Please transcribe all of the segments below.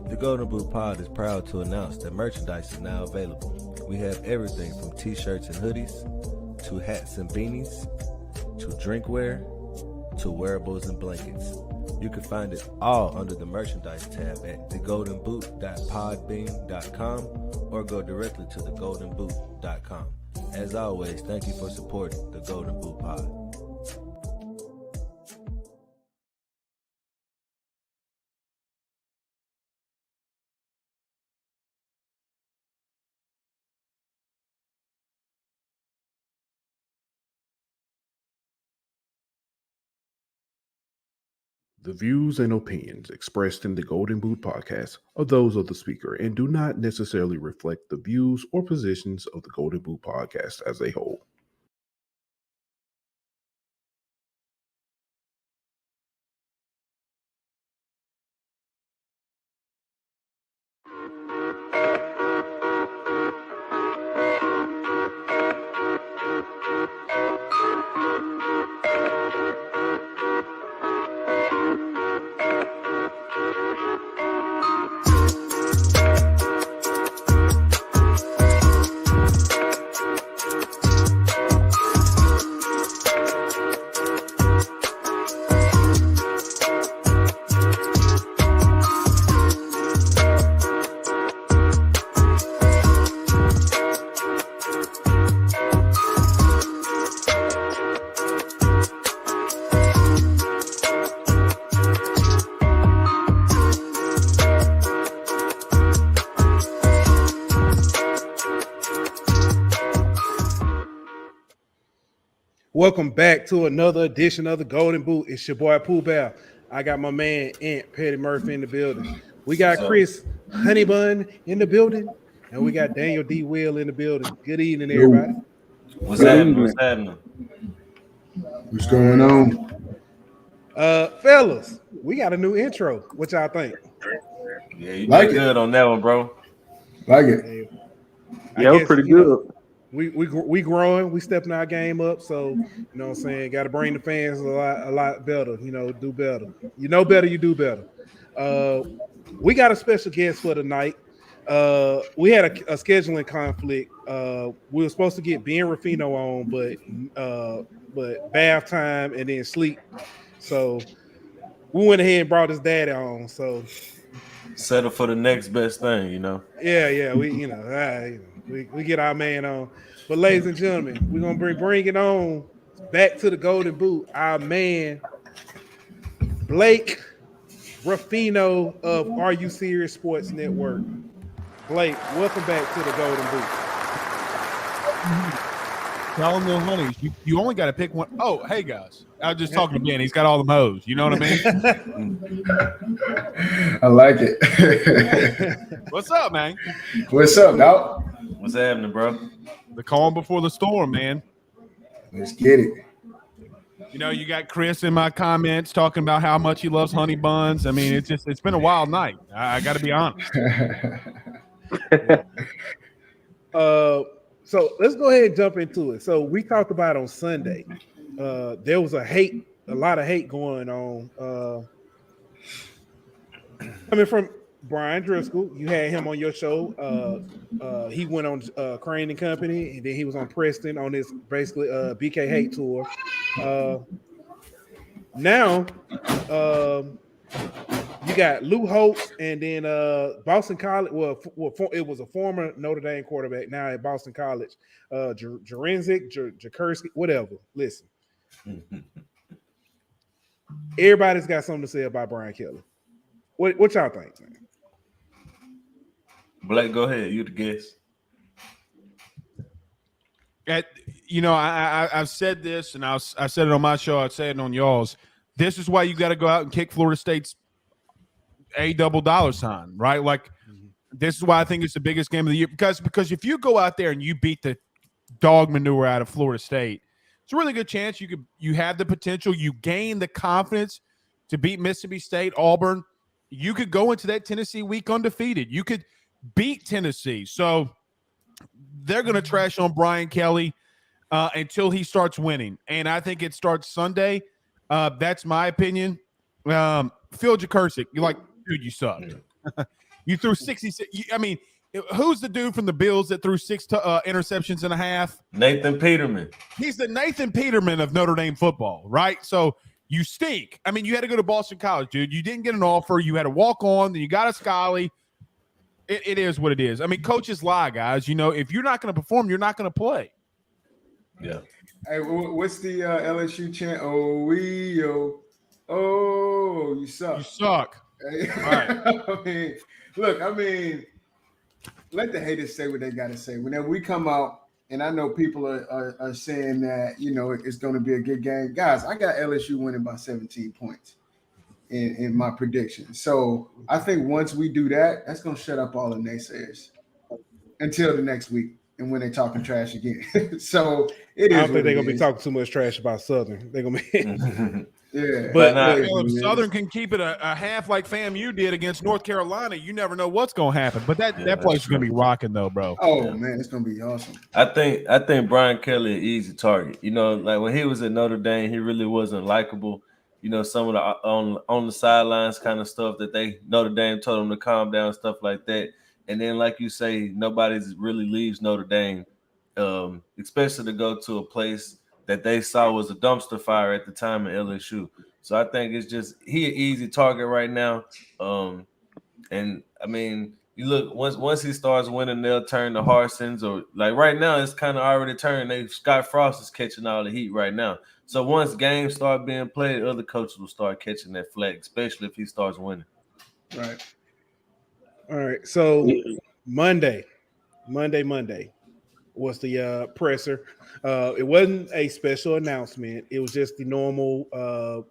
The Golden Boot Pod is proud to announce that merchandise is now available. We have everything from t-shirts and hoodies, to hats and beanies, to drinkware, to wearables and blankets. You can find it all under the merchandise tab at thegoldenboot.podbean.com or go directly to thegoldenboot.com. As always, thank you for supporting the Golden Boot Pod. The views and opinions expressed in the Golden Boot podcast are those of the speaker and do not necessarily reflect the views or positions of the Golden Boot podcast as a whole. Welcome back to another edition of the Golden Boot. It's your boy Pooh Bear. I got my man Aunt Petty Murphy in the building. We got Chris Honeybun in the building, and we got Daniel D. Will in the building. Good evening, everybody. What's happening? What's happening? What's going on? Fellas, we got a new intro. What y'all think? Yeah, you like did good on that one, bro. Like it. Yeah, it was pretty good. We growing, we stepping our game up, so you know what I'm saying, got to bring the fans a lot better, do better. You know better, you do better. We got a special guest for tonight. We had a scheduling conflict. We were supposed to get Blake Ruffino on, but bath time and then sleep. So we went ahead and brought his daddy on. So settle for the next best thing, Yeah, we get our man on. But ladies and gentlemen, we're gonna bring it on back to the Golden Boot. Our man Blake Ruffino of Are You Serious Sports Network. Blake, welcome back to the Golden Boot. Tell them, honeys, you only got to pick one. Oh, hey guys, I was just talking to Ben. He's got all the hoes. You know what I mean? I like it. What's up, man? What's up, dog? What's happening, bro? The calm before the storm, man. Let's get it. You got Chris in my comments talking about how much he loves honey buns. I mean, it's been a wild night. I got to be honest. So let's go ahead and jump into it. So we talked about on Sunday. There was a lot of hate going on. Coming from Brian Driscoll, you had him on your show. He went on Crane and Company, and then he was on Preston on this basically BK hate tour. Now you got Lou Holtz, and then Boston College. Well, it was a former Notre Dame quarterback, now at Boston College. Jakursky, whatever. Listen, everybody's got something to say about Brian Kelly. What y'all think, man? Blake, go ahead. You the guest. I've said this, and I said it on my show. I said it on y'all's. This is why you got to go out and kick Florida State's $$, right? Like, this is why I think it's the biggest game of the year. Because if you go out there and you beat the dog manure out of Florida State, it's a really good chance you have the potential. You gain the confidence to beat Mississippi State, Auburn. You could go into that Tennessee week undefeated. You could beat Tennessee. So they're going to trash on Brian Kelly until he starts winning. And I think it starts Sunday. That's my opinion. Phil Jakursky, dude, you sucked. You threw 66. I mean, who's the dude from the Bills that threw 6 interceptions and a half? Nathan Peterman. He's the Nathan Peterman of Notre Dame football, right? So you stink. I mean, you had to go to Boston College, dude. You didn't get an offer. You had to walk on. Then you got a Scally. It is what it is. I mean, coaches lie, guys. You know, if you're not going to perform, you're not going to play. Yeah. Hey, what's the LSU chant? Oh, you suck. You suck. Hey, Right. I mean, let the haters say what they got to say. Whenever we come out, and I know people are saying that, you know, it's going to be a good game. Guys, I got LSU winning by 17 points in my prediction. So I think once we do that, that's going to shut up all the naysayers until the next week and when they're talking trash again. So it is. I don't think they're going to be talking too much trash about Southern. They're going to be. Yeah. But if Southern can keep it a half like FAMU did against North Carolina, you never know what's going to happen. But that place is going to be rocking, though, bro. Oh, man, it's going to be awesome. I think Brian Kelly an easy target. You know, like when he was at Notre Dame, he really wasn't likable. You know, some of the on the sidelines kind of stuff that Notre Dame told him to calm down, stuff like that. And then, like you say, nobody really leaves Notre Dame, especially to go to a place that they saw was a dumpster fire at the time in LSU. So I think it's just he an easy target right now. And I mean, you look once he starts winning, they'll turn to Harsons, or like right now it's kind of already turned. Scott Frost is catching all the heat right now. So once games start being played, other coaches will start catching that flag, especially if he starts winning. Right. All right. So Monday was the presser. It wasn't a special announcement. It was just the normal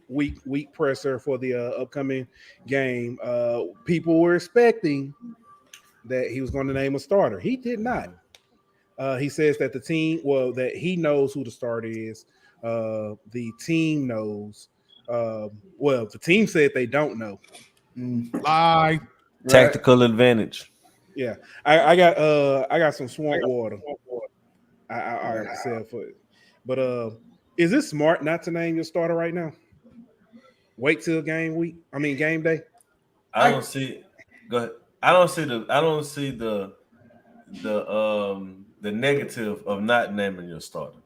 week presser for the upcoming game. People were expecting that he was going to name a starter. He did not. He says that that he knows who the starter is. The team knows. The team said they don't know. Lie. Tactical advantage. Yeah, I got some swamp water. I sell for it. But is it smart not to name your starter right now? Wait till game day. I don't see. Go ahead. I don't see the negative of not naming your starter.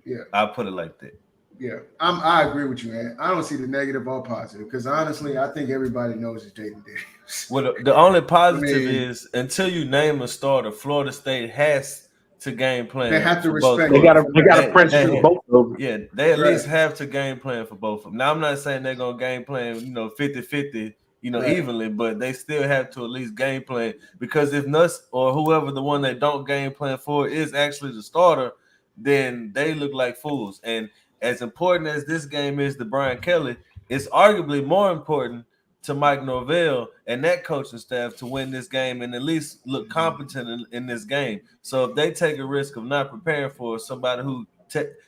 Yeah, I'll put it like that. Yeah, I agree with you, man. I don't see the negative or positive because honestly, I think everybody knows it's Jaden Daniels. Well, the only positive is until you name a starter, Florida State has to game plan. They have to respect. They got to pressure both of them. Yeah, they at least have to game plan for both of them. Now, I'm not saying they're gonna game plan, 50-50, evenly, but they still have to at least game plan, because if Nuss or whoever the one they don't game plan for is actually the starter, then they look like fools. And as important as this game is to Brian Kelly, it's arguably more important to Mike Norvell and that coaching staff to win this game and at least look competent in this game. So if they take a risk of not preparing for somebody who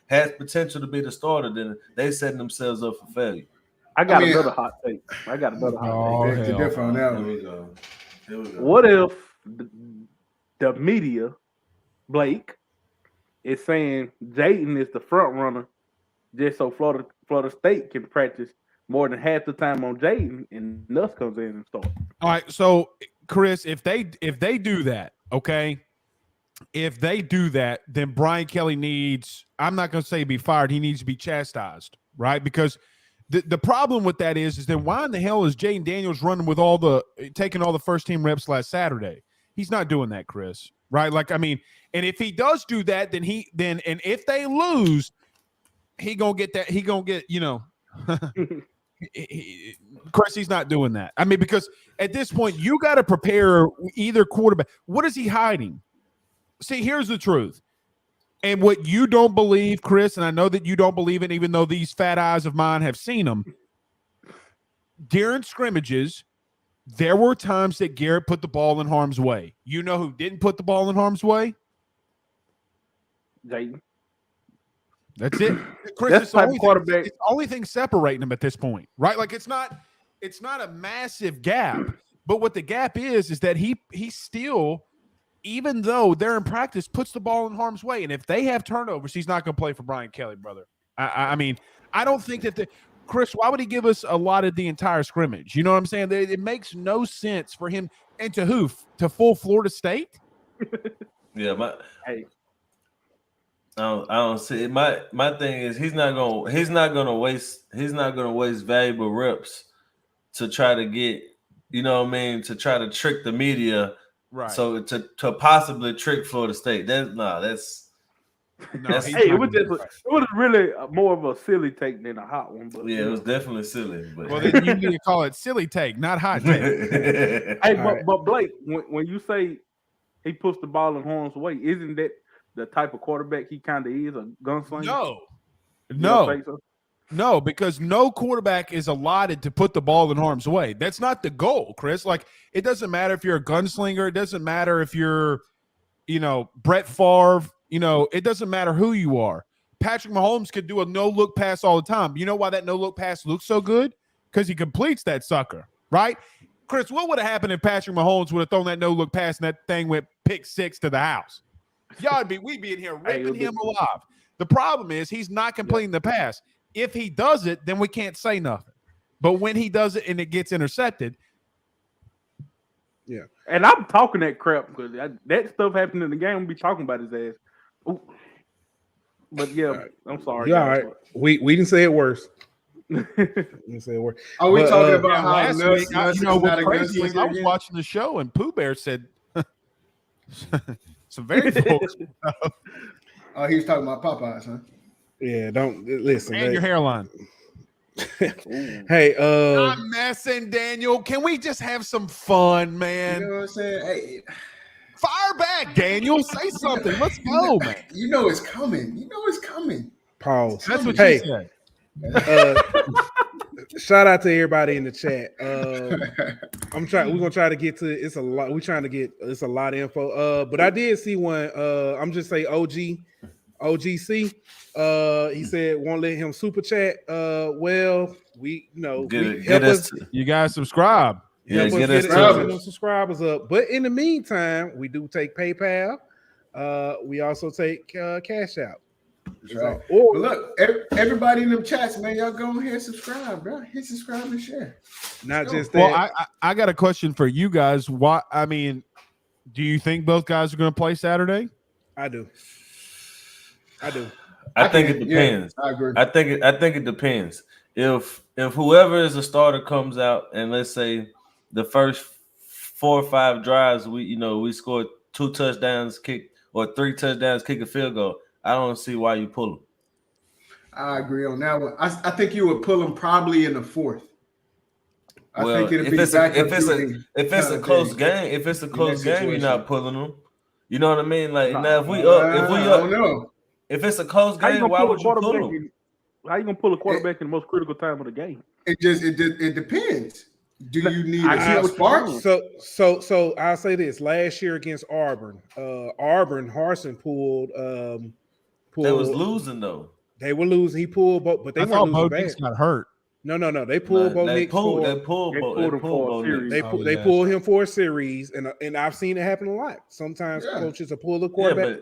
has potential to be the starter, then they setting themselves up for failure. I got another hot take. To differ on that one. Here we go. What if the media, Blake, is saying Jayden is the front runner just so Florida State can practice more than half the time on Jayden, and Nuss comes in and starts? All right, so Chris, if they do that, okay, if they do that, then Brian Kelly needs, I'm not going to say be fired, he needs to be chastised, right? Because the problem with that is then why in the hell is Jaden Daniels running with taking all the first team reps last Saturday? He's not doing that, Chris, right? Like, I mean, and if he does do that, then and if they lose, he gonna get that. He gonna get, Chris, he's not doing that. I mean, because at this point, you got to prepare either quarterback. What is he hiding? See, here's the truth. And what you don't believe, Chris, and I know that you don't believe it, even though these fat eyes of mine have seen them. During scrimmages, there were times that Garrett put the ball in harm's way. You know who didn't put the ball in harm's way? Jayden. That's it. Chris, That's it's the quarterback. it's the only thing separating them at this point, right? Like it's not a massive gap, but what the gap is that he still, even though they're in practice, puts the ball in harm's way. And if they have turnovers, he's not going to play for Brian Kelly, brother. I mean, I don't think that Chris, why would he give us a lot of the entire scrimmage? You know what I'm saying? It makes no sense for him. And to who? To full Florida State? Yeah, Hey, I don't see it. My thing is he's not gonna waste valuable reps to try to get, you know what I mean, to try to trick the media. Right. So to possibly trick Florida State. No, hey, it was really more of a silly take than a hot one. But yeah, it was definitely silly. But well, then you need to call it silly take, not hot take. hey, but Blake, when you say he puts the ball in harm's way, isn't that the type of quarterback he kind of is, a gunslinger? No, because no quarterback is allotted to put the ball in harm's way. That's not the goal, Chris. Like, it doesn't matter if you're a gunslinger. It doesn't matter if you're, Brett Favre. It doesn't matter who you are. Patrick Mahomes could do a no-look pass all the time. You know why that no-look pass looks so good? Because he completes that sucker, right? Chris, what would have happened if Patrick Mahomes would have thrown that no-look pass and that thing went pick 6 to the house? We'd be in here ripping him alive. The problem is he's not completing the pass. If he does it, then we can't say nothing. But when he does it and it gets intercepted, yeah. And I'm talking that crap because that stuff happened in the game. We'll be talking about his ass. Ooh. But yeah, right. I'm sorry. Yeah, all right. We didn't say it worse. Are we talking about how last week? What's crazy is I was watching the show and Pooh Bear said some very folks. Oh, he was talking about Popeyes, huh? Yeah, don't listen. And your hairline. Hey, I'm messing, Daniel. Can we just have some fun, man? You know what I'm saying? Hey, fire back, Daniel. Say something. Let's go, man. You know it's coming. Pause. That's what you said. Shout out to everybody in the chat. We're gonna try to get to it's a lot. We're trying to get it's a lot of info. But I did see one. I'm just say OGC. He said won't let him super chat. Well, you guys subscribe. Yeah, get us subscribers up. But in the meantime, we do take PayPal. We also take Cash Out. Right. But look, everybody in them chats, man, y'all go ahead and subscribe, bro. Hit subscribe and share. Not just that. Well, I got a question for you guys. Do you think both guys are going to play Saturday? I do. I think it depends. Yeah, I agree. I think it depends. If whoever is a starter comes out and let's say the first 4 or 5 drives we scored 2 touchdowns, kick or 3 touchdowns, kick a field goal, I don't see why you pull them. I agree on that one. I think you would pull them probably in the 4th. I think it'd be if it's a close game, you're not pulling them. You know what I mean? Like now, if we don't know. If it's a close game, why would you pull them? How you gonna pull a quarterback in the most critical time of the game? It depends. Do you need a spark? So I'll say this: last year against Auburn, Harsin pulled. They was losing though. They were losing. He pulled, but they weren't losing bad. Got hurt. No. They pulled Bo Nix. They pulled him for a series, and I've seen it happen a lot. Sometimes coaches will pull the quarterback. Yeah,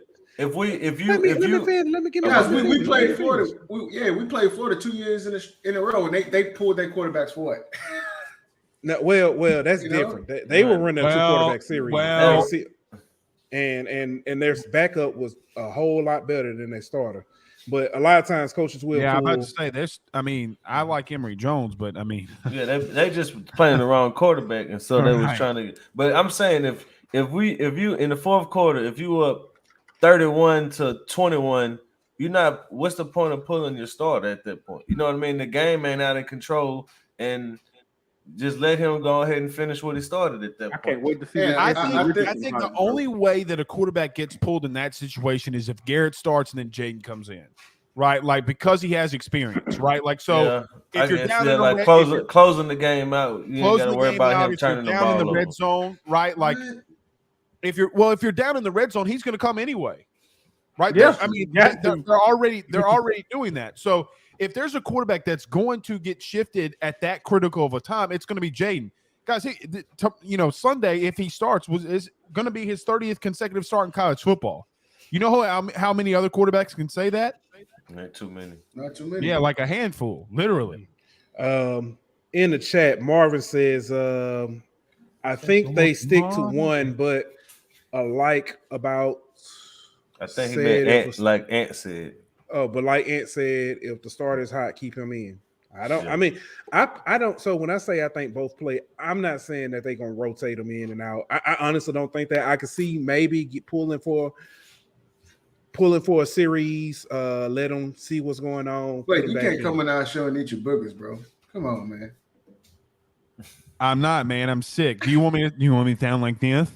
but if you we played Florida. We played Florida 2 years in a row, and they pulled their quarterbacks for what? No, well, that's different. They were running a 2 quarterback series. And their backup was a whole lot better than their starter. But a lot of times coaches will. Yeah, I'm about to say this. I mean, I like Emory Jones, but I mean, yeah, they just playing the wrong quarterback, and so they was trying to. But I'm saying if you in the 4th quarter, if you up 31-21, you're not. What's the point of pulling your starter at that point? You know what I mean? The game ain't out of control, and just let him go ahead and finish what he started at that point. I can't wait to see. I think the only way that a quarterback gets pulled in that situation is if Garrett starts and then Jaden comes in, right? Like because he has experience, right? Like so, if you're down in the closing the game out, you ain't got to worry about him turning the ball in the red zone, right? Like if you're down in the red zone, he's going to come anyway, right? Yeah, I mean they're already doing that. So if there's a quarterback that's going to get shifted at that critical of a time, it's going to be Jaden. Guys, Sunday, if he starts, is going to be his 30th consecutive start in college football. You know how many other quarterbacks can say that? Not too many. Not too many. Yeah, like a handful, literally. In the chat, Marvin says, I think they stick to one, but like about I think he said meant if like Ant said. but like Ant said, if the starter's hot, keep him in. I don't. Yeah. I mean, I don't. So when I say I think both play, I'm not saying that they're gonna rotate them in and out. I honestly don't think that. I could see maybe pulling for a series. Let them see what's going on. Wait, put them you back can't in. come in our show and eat your boogers, bro. Come on, man. I'm not, man. I'm sick. Do you want me to sound like this?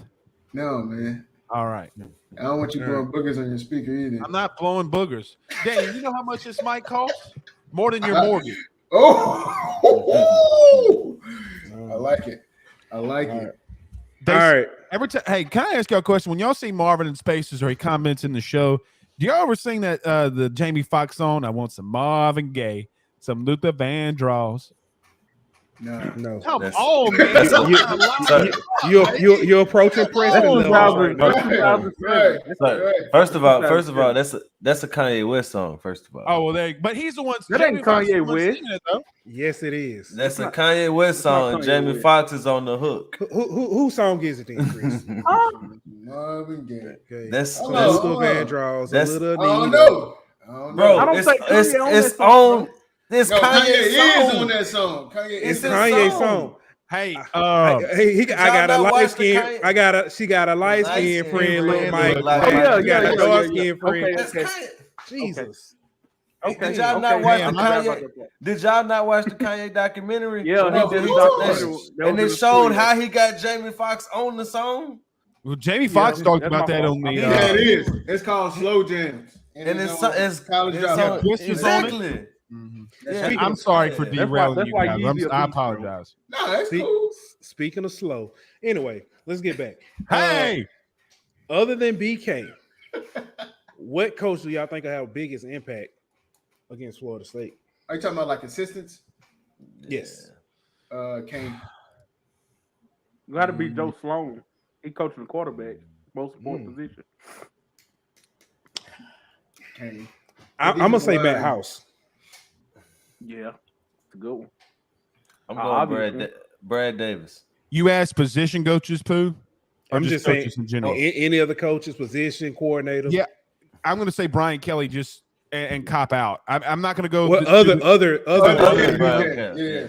No, man. All right. I don't want you blowing boogers on your speaker either. I'm not blowing boogers. Daniel, you know how much this mic costs? More than your mortgage. Oh, I like it. I like it. All right. Every time, hey, can I ask y'all a question? When y'all see Marvin in Spaces or he comments in the show, do y'all ever sing that the Jamie Foxx song? I want some Marvin Gaye, some Luther Vandross. No. Come on, man. You're approaching Preston levels right now. Right. First of all, that's a Kanye West song. First of all, Oh well, but he's the one. That ain't Kanye West. It, though. Yes, it is. That's a Kanye West song, and Jamie Foxx is on the hook. Whose song is it then, Chris? Marvin Gaye. Okay. That's Luther Vandross. Oh no, bro. I don't think it's on. This no, Kanye is song. on that song. It's Kanye's song. Hey, I got a light skin. She got a light skin friend, little Mike. She got a dark skin friend. Okay. Jesus. Okay. Did y'all not watch the Kanye? Did y'all not watch the Kanye documentary? Yeah, he did. And it showed how he got Jamie Foxx on the song. well, Jamie Foxx talked about that on the. Yeah, it is. It's called Slow Jams, And it's college it's dropout. exactly. Yeah, I'm sorry for derailing you guys. I apologize. No, that's cool. Speaking of slow. Anyway, let's get back. Hey, Other than BK, what coach do y'all think will have biggest impact against Florida State? Are you talking about like assistants? Yes. Kane. Got to be Joe Sloan. He coaching the quarterback, most important position. Kane. I'm gonna say Matt House. Yeah, it's a good one. I'm going Brad Davis. you asked position coaches, Pooh? Or I'm just saying coaches in general. any other coaches, position coordinator. Yeah, I'm going to say Brian Kelly just and cop out. I'm not going to go. What other. Yeah.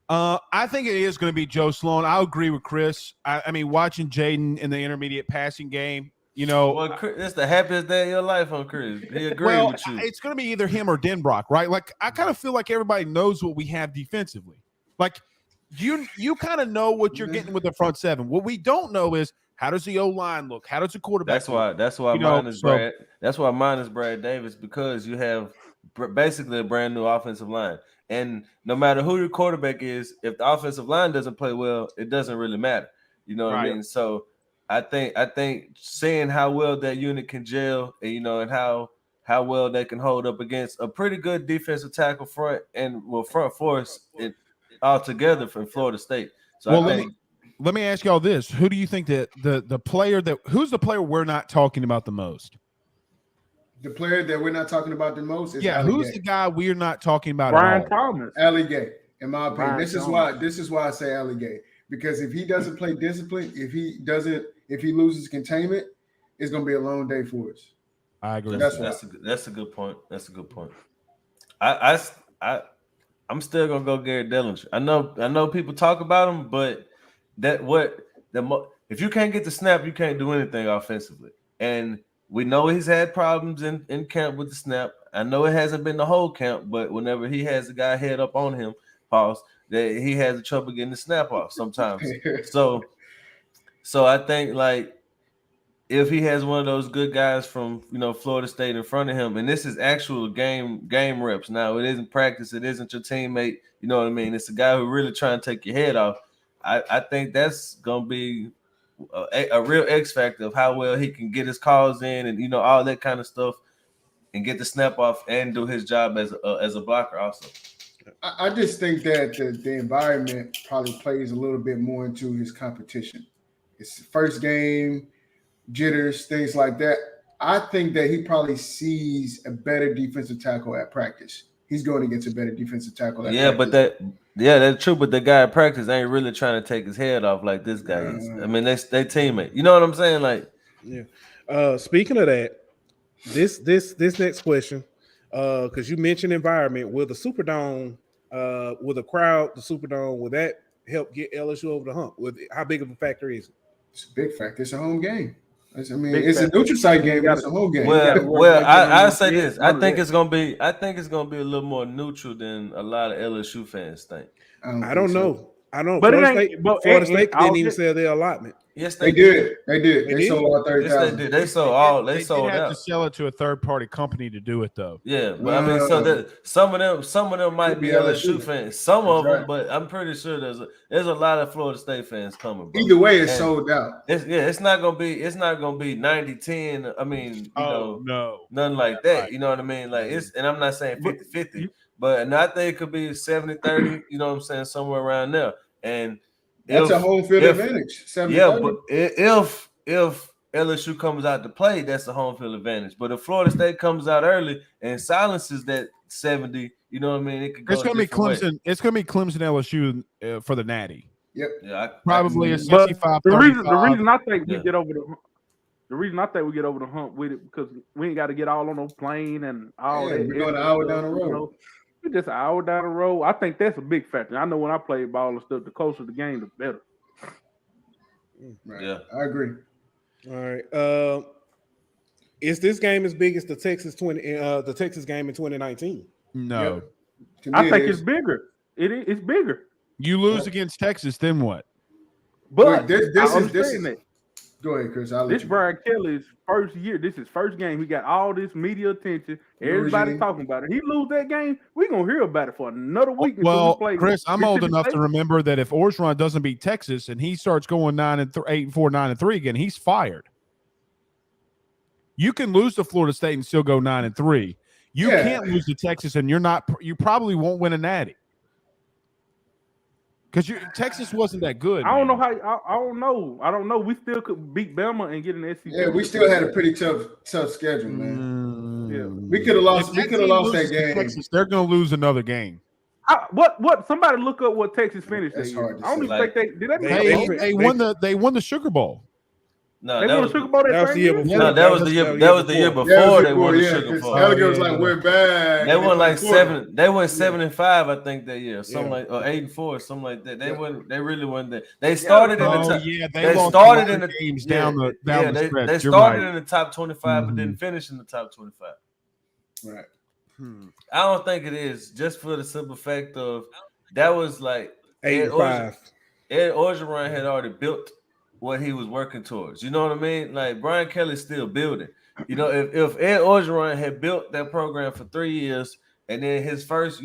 I think it is going to be Joe Sloan. I'll agree with Chris. I mean, watching Jaden in the intermediate passing game, you know, Well, Chris, it's the happiest day of your life on Chris. He agreed with you. It's going to be either him or Denbrock, right? Like, I kind of feel like everybody knows what we have defensively. Like, you kind of know what you're getting with the front seven. What we don't know is how does the O-line look? How does the quarterback look? That's why mine is Brad. That's why mine is Brad Davis, because you have basically a brand new offensive line. And no matter who your quarterback is, if the offensive line doesn't play well, it doesn't really matter. You know what I mean? So I think seeing how well that unit can gel, and and how well they can hold up against a pretty good defensive tackle front and front force all together from Florida State. So let me ask y'all this: who do you think that the player who's the player we're not talking about the most? The player that we're not talking about the most is who's the guy we're not talking about? Brian Thomas. Ali Gay, in my opinion. Brian This is why I say Ali Gay. Because if he doesn't play discipline, if he loses containment, it's gonna be a long day for us. I agree. That's a good point. That's a good point. I'm still gonna go Garrett Dellinger. I know people talk about him, but if you can't get the snap, you can't do anything offensively. And we know he's had problems in camp with the snap. I know it hasn't been the whole camp, but whenever he has a guy head up on him, that he has trouble getting the snap off sometimes. So I think like if he has one of those good guys from Florida State in front of him, and this is actual game reps. Now it isn't practice, it isn't your teammate. You know what I mean? It's a guy who really trying to take your head off. I think that's gonna be a real X factor of how well he can get his calls in and all that kind of stuff, and get the snap off and do his job as a blocker also. I just think that the environment probably plays a little bit more into his competition. It's the first game, jitters, things like that. I think that he probably sees a better defensive tackle at practice he's going against a better defensive tackle. That's true. But the guy at practice ain't really trying to take his head off like this guy is. I mean, they teammate. You know what I'm saying? Like, yeah. Speaking of that, this next question, because you mentioned environment, will the Superdome, will the crowd, the Superdome, will that help get LSU over the hump? How big of a factor is it? It's a big factor. It's a home game. It's a neutral site game, but it's a home game. Well, I say this. I think it's gonna be a little more neutral than a lot of LSU fans think. I don't know. But Florida State didn't even sell their allotment. Yes, they did. They sold all 30,000. Yes, they sold all. They sold had out. to sell it to a third-party company to do it, though. Yeah, but I mean, so that some of them might be LSU fans. Some of them, but I'm pretty sure there's a lot of Florida State fans coming. Bro. Either way, it's sold out. It's not gonna be 90-10. I mean, no, nothing like that. Right. You know what I mean? Like and I'm not saying 50-50, but I think it could be 70-30. You know what I'm saying? Somewhere around there. And that's a home field advantage. 70-30. Yeah, but if LSU comes out to play, that's a home field advantage. But if Florida State comes out early and silences that 70, you know what I mean? It's going to be Clemson. Way. It's going to be Clemson LSU for the Natty. Yep. Yeah, probably a 65. The reason I think we get over the hump with it because we ain't got to get all on no plane and all that. We're going an hour down the road. You know, just an hour down the road. I think that's a big factor. I know when I played ball and stuff, the closer the game, the better. Right. Yeah, I agree. All right. Is this game as big as the Texas game in 2019? No. Yep. I think it's bigger. It's bigger. You lose against Texas, then what? But this is go ahead, Chris. This Brian Kelly's first year. This is first game. He got all this media attention. Everybody talking about it. He lose that game, we're gonna hear about it for another week. Well, Chris, I'm old enough to remember that if Orgeron doesn't beat Texas and he starts going 9-8 and 4, 9-3 again, he's fired. You can lose to Florida State and still go 9-3. You can't lose to Texas, and you probably won't win a natty. Because Texas wasn't that good. I don't know how. I don't know. We still could beat Bama and get an SEC. Yeah, we still had a pretty tough schedule, man. Yeah, we could have lost. We could have lost that game. Texas, they're going to lose another game. What? Somebody look up what Texas finished. That's hard to I don't even think they did. They won the Sugar Bowl. No, they won the Sugar Bowl that was the year before. No, that was the year before they won the Sugar Bowl. Alligator was like, we're back. They won like 7. They won 7-5, I think, that year. Something like or 8-4, something like that. They really won that. They started in the top. They started in the games down the stretch. They started in the top 25, but didn't finish in the top 25. Right. I don't think it is, just for the simple fact of that was like 8-5. Ed Orgeron had already built what he was working towards. You know what I mean? Like Brian Kelly's still building. You know, if Ed Orgeron had built that program for 3 years and then his first,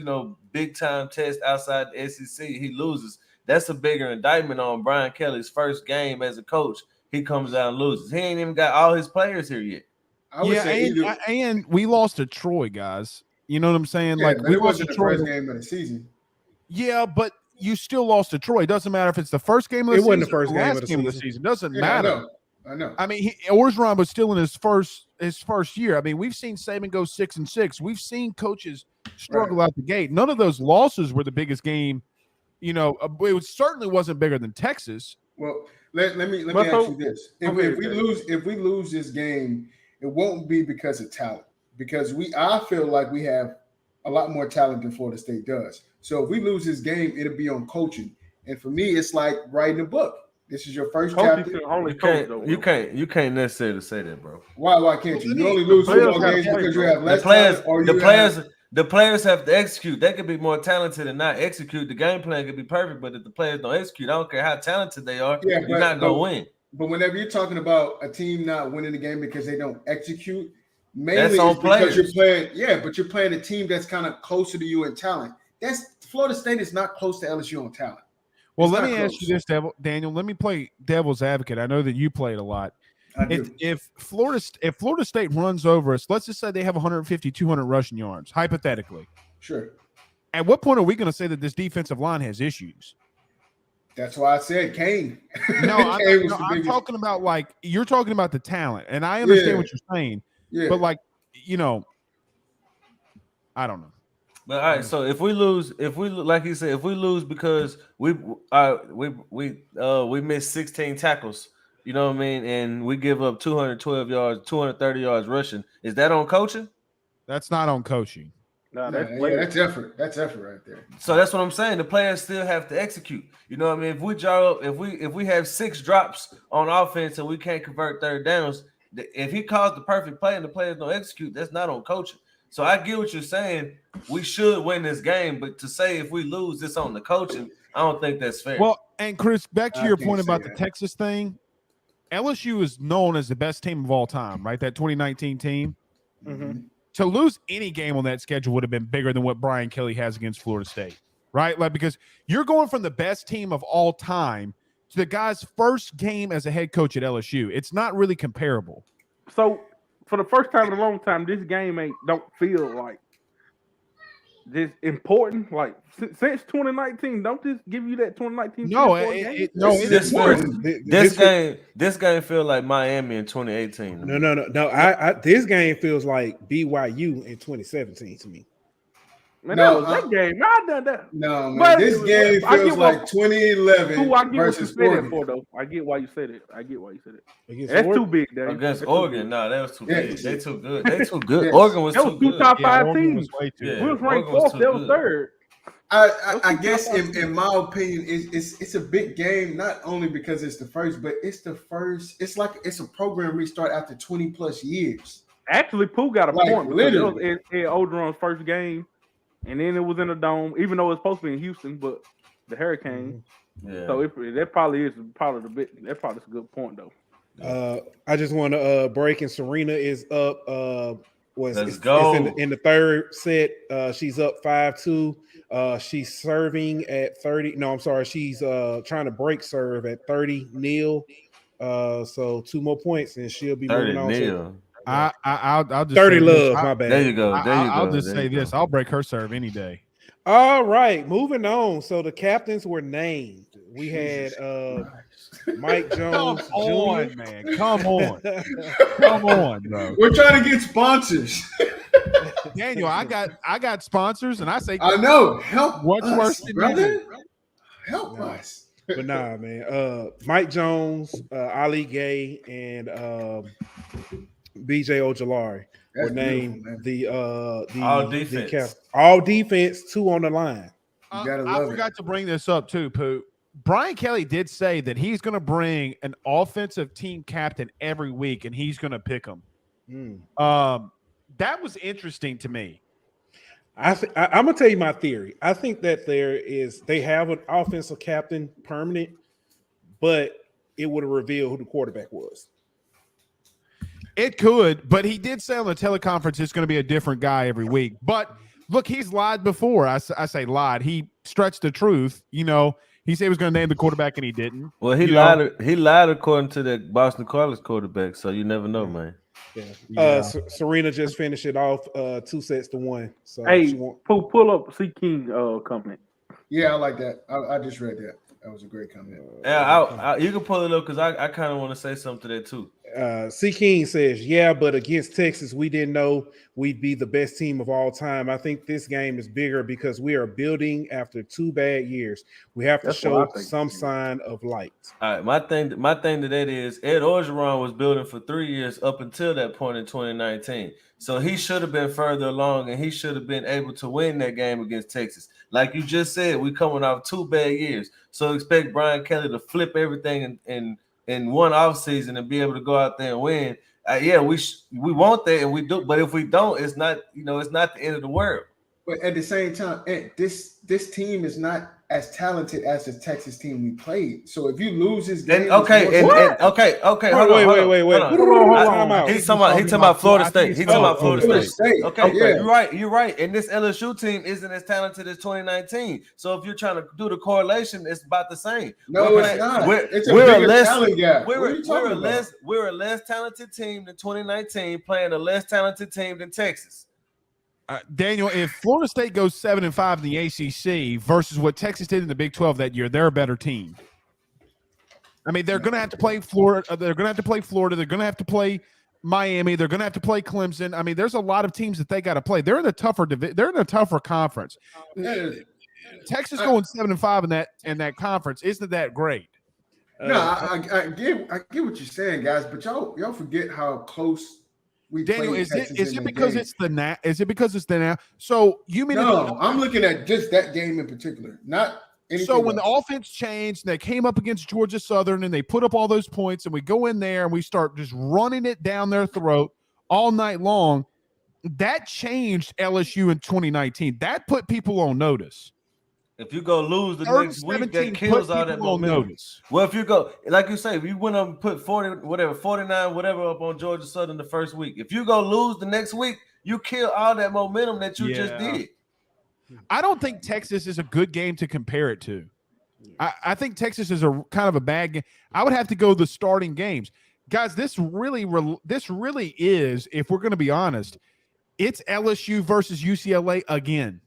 big time test outside the SEC, he loses. That's a bigger indictment on Brian Kelly's first game as a coach. He comes out and loses. He ain't even got all his players here yet. And we lost to Troy, guys. You know what I'm saying? Yeah, like we lost to the Troy first game of the season. Yeah, but you still lost to Troy. It doesn't matter if it's the first game of the season. It wasn't the first game of the season. Doesn't matter. I know. I mean, Orgeron was still in his first year. I mean, we've seen Saban go 6-6. We've seen coaches struggle out the gate. None of those losses were the biggest game. It certainly wasn't bigger than Texas. Well, let me ask you this: if we lose this game, it won't be because of talent. Because I feel like we have a lot more talent than Florida State does. So if we lose this game, it'll be on coaching. And for me, it's like writing a book. This is your first chapter. You can't necessarily say that, bro. Why can't you? You only lose 2 more games because you have less talent. The players have to execute. They could be more talented and not execute. The game plan could be perfect, but if the players don't execute, I don't care how talented they are, you're not going to win. But whenever you're talking about a team not winning the game because they don't execute, mainly that's on players. Because you're playing a team that's kind of closer to you in talent. Florida State is not close to LSU on talent. Well, let me ask you this, Daniel. Let me play devil's advocate. I know that you played a lot. If Florida State runs over us, let's just say they have 150, 200 rushing yards, hypothetically. Sure. At what point are we going to say that this defensive line has issues? That's why I said Kane. No, I'm talking about you're talking about the talent, and I understand what you're saying. Yeah. But I don't know. But all right, so if we lose, like he said, if we lose because we missed 16 tackles, you know what I mean, and we give up 212 yards, 230 yards rushing, is that on coaching? That's not on coaching. Nah, Yeah, that's effort. That's effort right there. So that's what I'm saying. The players still have to execute. You know what I mean? If we draw up, if we have 6 drops on offense and we can't convert third downs, if he calls the perfect play and the players don't execute, that's not on coaching. So I get what you're saying. We should win this game, but to say if we lose this on the coaching, I don't think that's fair. Well, and Chris, back to I your can't point say about the that. Texas thing, LSU is known as the best team of all time, right? That 2019 team. Mhm. To lose any game on that schedule would have been bigger than what Brian Kelly has against Florida State, right? Like, because you're going from the best team of all time to the guy's first game as a head coach at LSU. It's not really comparable. So for the first time in a long time, this game don't feel like this important. Like since 2019, don't this give you that 2019? No, this game feel like Miami in 2018. No. This game feels like BYU in 2017 to me. Man, No, that was that game. I done that. No, man. But This game I feels get like what- 2011 Who I get what you versus said it Oregon. for though. I get why you said it. Against That's Oregon? too big, Dave. Against That's too Oregon, big. no, that was too Yeah. big. They too good. They too good. Yes. Oregon was That too was two good. top Yeah, 5 Oregon teams. was way too Yeah. good. We was ranked Oregon was 4th. too They was good. 3rd. I guess in my opinion, it's a big game, not only because it's the first, but it's the first. It's like it's a program restart after 20 plus years. Actually, Pooh got a Like, point because it was literally. in Ogeron's first game, and then it was in a dome, even though it's supposed to be in Houston, but the Hurricane. Yeah. So that probably is part of the bit. That probably is a good point though. I just want to break, and Serena is up. Let's go. It's in the third set. She's up 5-2. She's serving at 30. No, I'm sorry. She's trying to break serve at 30-0. So 2 more points, and she'll be 30 moving on. nil. I'll just 30 say this. love. My bad. There you go. There you go. I'll just There say you go. this. I'll break her serve any day. All right, moving on. So the captains were named. We had Mike Jones Come on, Jr. man. Come on. Come on, bro. We're trying to get sponsors. Daniel, I got sponsors, and I say I know. Help What's us, worse than brother? Help us. But nah, man. Mike Jones, Ali Gay, and BJ Ojolari That's were named beautiful, man. the All defense. all defense, 2 on the line. You gotta I love it. forgot to bring this up too, Pooh. Brian Kelly did say that he's going to bring an offensive team captain every week, and he's going to pick them. That was interesting to me. I'm gonna tell you my theory. I think that they have an offensive captain permanent, but it would have revealed who the quarterback was. It could, but he did say on the teleconference it's going to be a different guy every week. But look, he's lied before. I say lied. He stretched the truth. You know, he said he was going to name the quarterback, and he didn't. Well, he lied. He lied according to the Boston College quarterback. So you never know, man. Yeah. Serena just finished it off 2-1. So Hey, she won't. pull up C King comment. Yeah, I like that. I just read that. That was a great comment. Yeah, you can pull it up because I kind of want to say something to that too. C. King says, yeah, but against Texas, we didn't know we'd be the best team of all time. I think this game is bigger because we are building after 2 bad years. We have to That's what I show think. some sign of light. All right, my thing to that is Ed Orgeron was building for 3 years up until that point in 2019. So he should have been further along, and he should have been able to win that game against Texas. Like you just said, we coming off 2 bad years. So expect Brian Kelly to flip everything in one offseason and be able to go out there and win. Yeah, we want that, and we do. But if we don't, it's not it's not the end of the world. But at the same time, this team is not as talented as the Texas team we played. So if you lose this game, Okay. Hold on. Wait. Hold on. Time He's talking about Florida State. He's talking about Florida State. Okay, yeah. you're right. And this LSU team isn't as talented as 2019. So if you're trying to do the correlation, it's about the same. No, We're it's not. We're, It's a we're bigger less talent gap. we're, What are you talking about? we're a less talented team than 2019, playing a less talented team than Texas. Daniel, if Florida State goes 7-5 in the ACC versus what Texas did in the Big 12 that year, they're a better team. I mean, they're going to have to play Florida. They're going to have to play Florida. They're going to have to play Miami. They're going to have to play Clemson. I mean, there's a lot of teams that they got to play. They're in a tougher conference. Texas going 7-5 in that conference isn't that great. No, I get what you're saying, guys, but y'all forget how close we Daniel, played is Texas it because it's the Is it because it's the now? So you mean no? I'm looking at just that game in particular, not anything. So when else. the offense changed, and they came up against Georgia Southern, and they put up all those points, and we go in there and we start just running it down their throat all night long. That changed LSU in 2019. That put people on notice. If you go lose the next week, that kills all that momentum. Well, if you go, like you say, if you went up and put 49, whatever up on Georgia Southern the first week, if you go lose the next week, you kill all that momentum that you just did. I don't think Texas is a good game to compare it to. I think Texas is a kind of a bad game. I would have to go the starting games. Guys, this really is, if we're going to be honest, it's LSU versus UCLA again.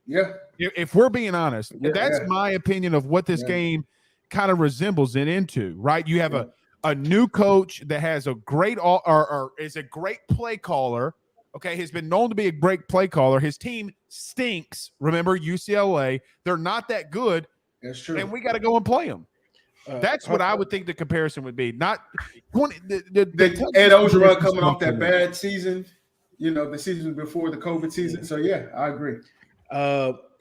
Yeah. If we're being honest, that's my opinion of what this game kind of resembles it into, right? You have a new coach that has a great or is a great play caller. Okay, has been known to be a great play caller. His team stinks. Remember, UCLA, they're not that good. That's true. And we got to go and play them. That's what I would think the comparison would be. Not 20, the Ed Ogeron coming off that bad season, the season before the COVID season. So yeah, I agree.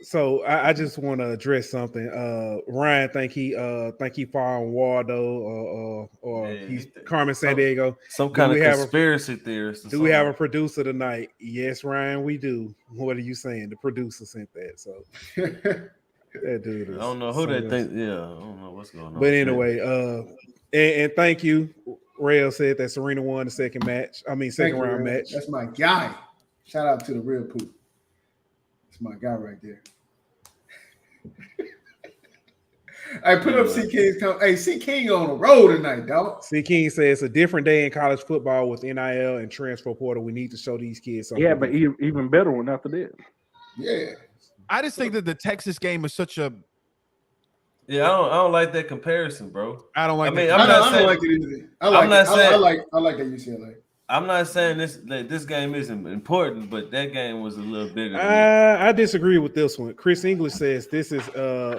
So I just want to address something. Ryan think he following Waldo or he's Carmen Sandiego. Some kind of conspiracy theorist. Do we have a producer tonight? Yes, Ryan, we do. What are you saying? The producer sent that. So that dude is, I don't know who they think. Yeah, I don't know what's going on. But anyway, and thank you. Rail said that Serena won the second round match. That's my guy. Shout out to the real poop. That's my guy right there. I put up C King's. Hey, C King on the road tonight, dog. C King says it's a different day in college football with NIL and transfer portal. We need to show these kids something. Yeah, but even better one after that. Yeah, I just think that the Texas game is such a. Yeah, I don't like that comparison, bro. I don't like. I don't like it either. I like that UCLA. I'm not saying this game isn't important, but that game was a little bigger. I disagree with this one. Chris English says this is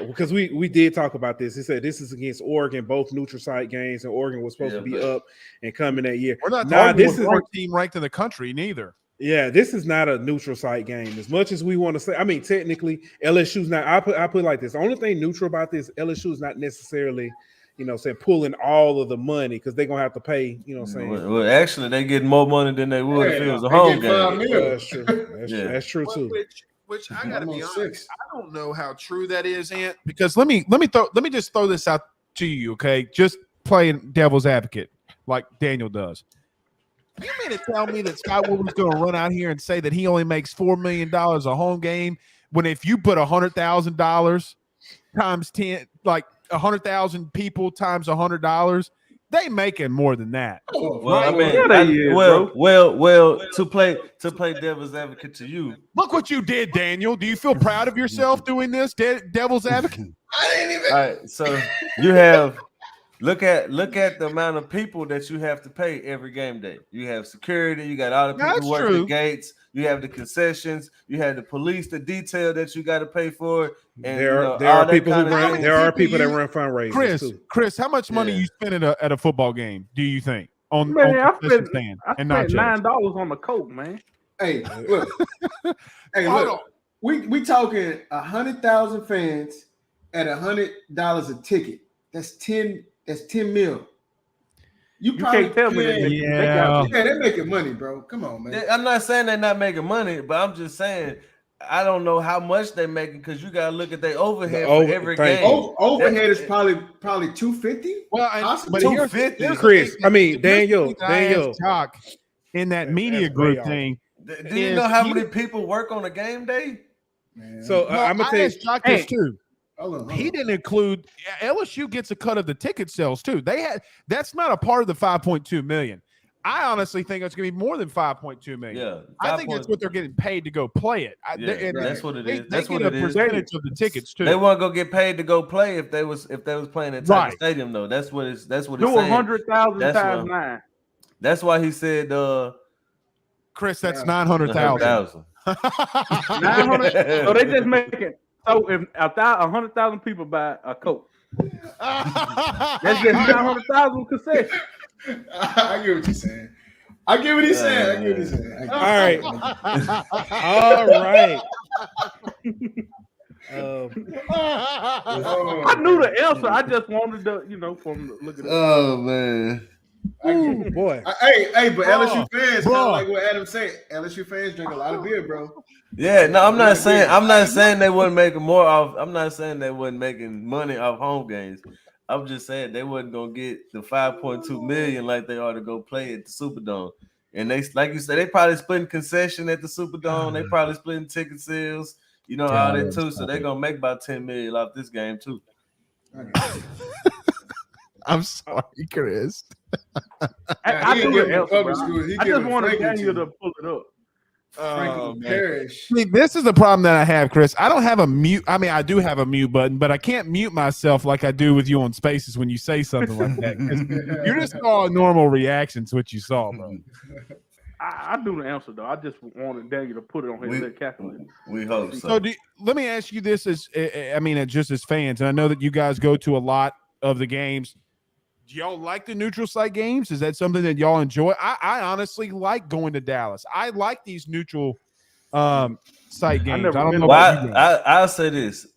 because we did talk about this. He said this is against Oregon, both neutral site games, and Oregon was supposed to be up and coming that year. We're not talking about our team ranked in the country, neither. Yeah, this is not a neutral site game. As much as we want to say, I mean, technically, LSU's not. I put it like this. The only thing neutral about this, LSU is not necessarily, saying pulling all of the money because they're gonna have to pay. Saying. Well, actually, they get more money than they would if it was a home game. That's true. That's true too. Which I gotta be honest, I don't know how true that is, Ant. Because let me just throw this out to you, okay? Just playing devil's advocate like Daniel does. You mean to tell me that Scott Woodward's going to run out here and say that he only makes $4 million a home game when if you put $100,000 times 10, like 100,000 people times $100, they making more than that. Well, I mean, well, to play devil's advocate to you. Look what you did, Daniel. Do you feel proud of yourself doing this, devil's advocate? I didn't even. All right, so you have. Look at the amount of people that you have to pay every game day. You have security, you got all the people who work the gates, you have the concessions, you have the police, the detail that you got to pay for. And there are people that run fundraisers. Chris, how much money you spend at a football game? Do you think I spent $9 on the Coke, man. Hey, look, look. We talking 100,000 fans at $100 a ticket. That's 10 mil. You can't tell me that. They're making money, bro. Come on, man. I'm not saying they're not making money, but I'm just saying I don't know how much they're making because you got to look at their overhead for every game. Overhead is probably 250. Well, but 250. Chris, I mean Daniel, talk in that media group thing. Do you know how many people work on a game day? Man. So I'm gonna tell you this too. He didn't include LSU gets a cut of the ticket sales too. That's not a part of the 5.2 million. I honestly think it's going to be more than 5.2 million. Yeah, I think that's what they're getting paid to go play it. That's what it is. They get a percentage of the tickets too. They weren't going to get paid to go play if they was playing at Tiger Stadium though. That's what it's. Do 100,000 times 9. That's why he said Chris, that's Yeah. 900,000. 900. So they just make it. So if 100,000 people buy a Coke, that's just 900,000 concession. I get what you're saying. I get what he's saying. All right. All right. I knew the answer. I just wanted to, from looking at Oh man. Ooh, boy. But LSU fans, kind of like what Adam said. LSU fans drink a lot of beer, bro. Yeah, no, I'm not saying they wasn't making more off. I'm not saying they wasn't making money off home games. I'm just saying they wasn't gonna get the 5.2 million like they ought to go play at the Superdome. And they, like you said, they probably splitting concession at the Superdome. They probably splitting ticket sales, all that too. So they're gonna make about 10 million off this game too. I'm sorry, Chris. I just wanted Daniel to pull it up. Oh, Parrish. See, this is the problem that I have, Chris. I don't have a mute. I mean, I do have a mute button, but I can't mute myself like I do with you on Spaces when you say something like that. You just saw a normal reaction to what you saw, bro. I knew the answer though. I just wanted Daniel to put it on his little calculator. We hope so. So let me ask you this: just as fans, and I know that you guys go to a lot of the games. Do y'all like the neutral site games? Is that something that y'all enjoy? I honestly like going to Dallas. I like these neutral site games. I don't know. I'll say this: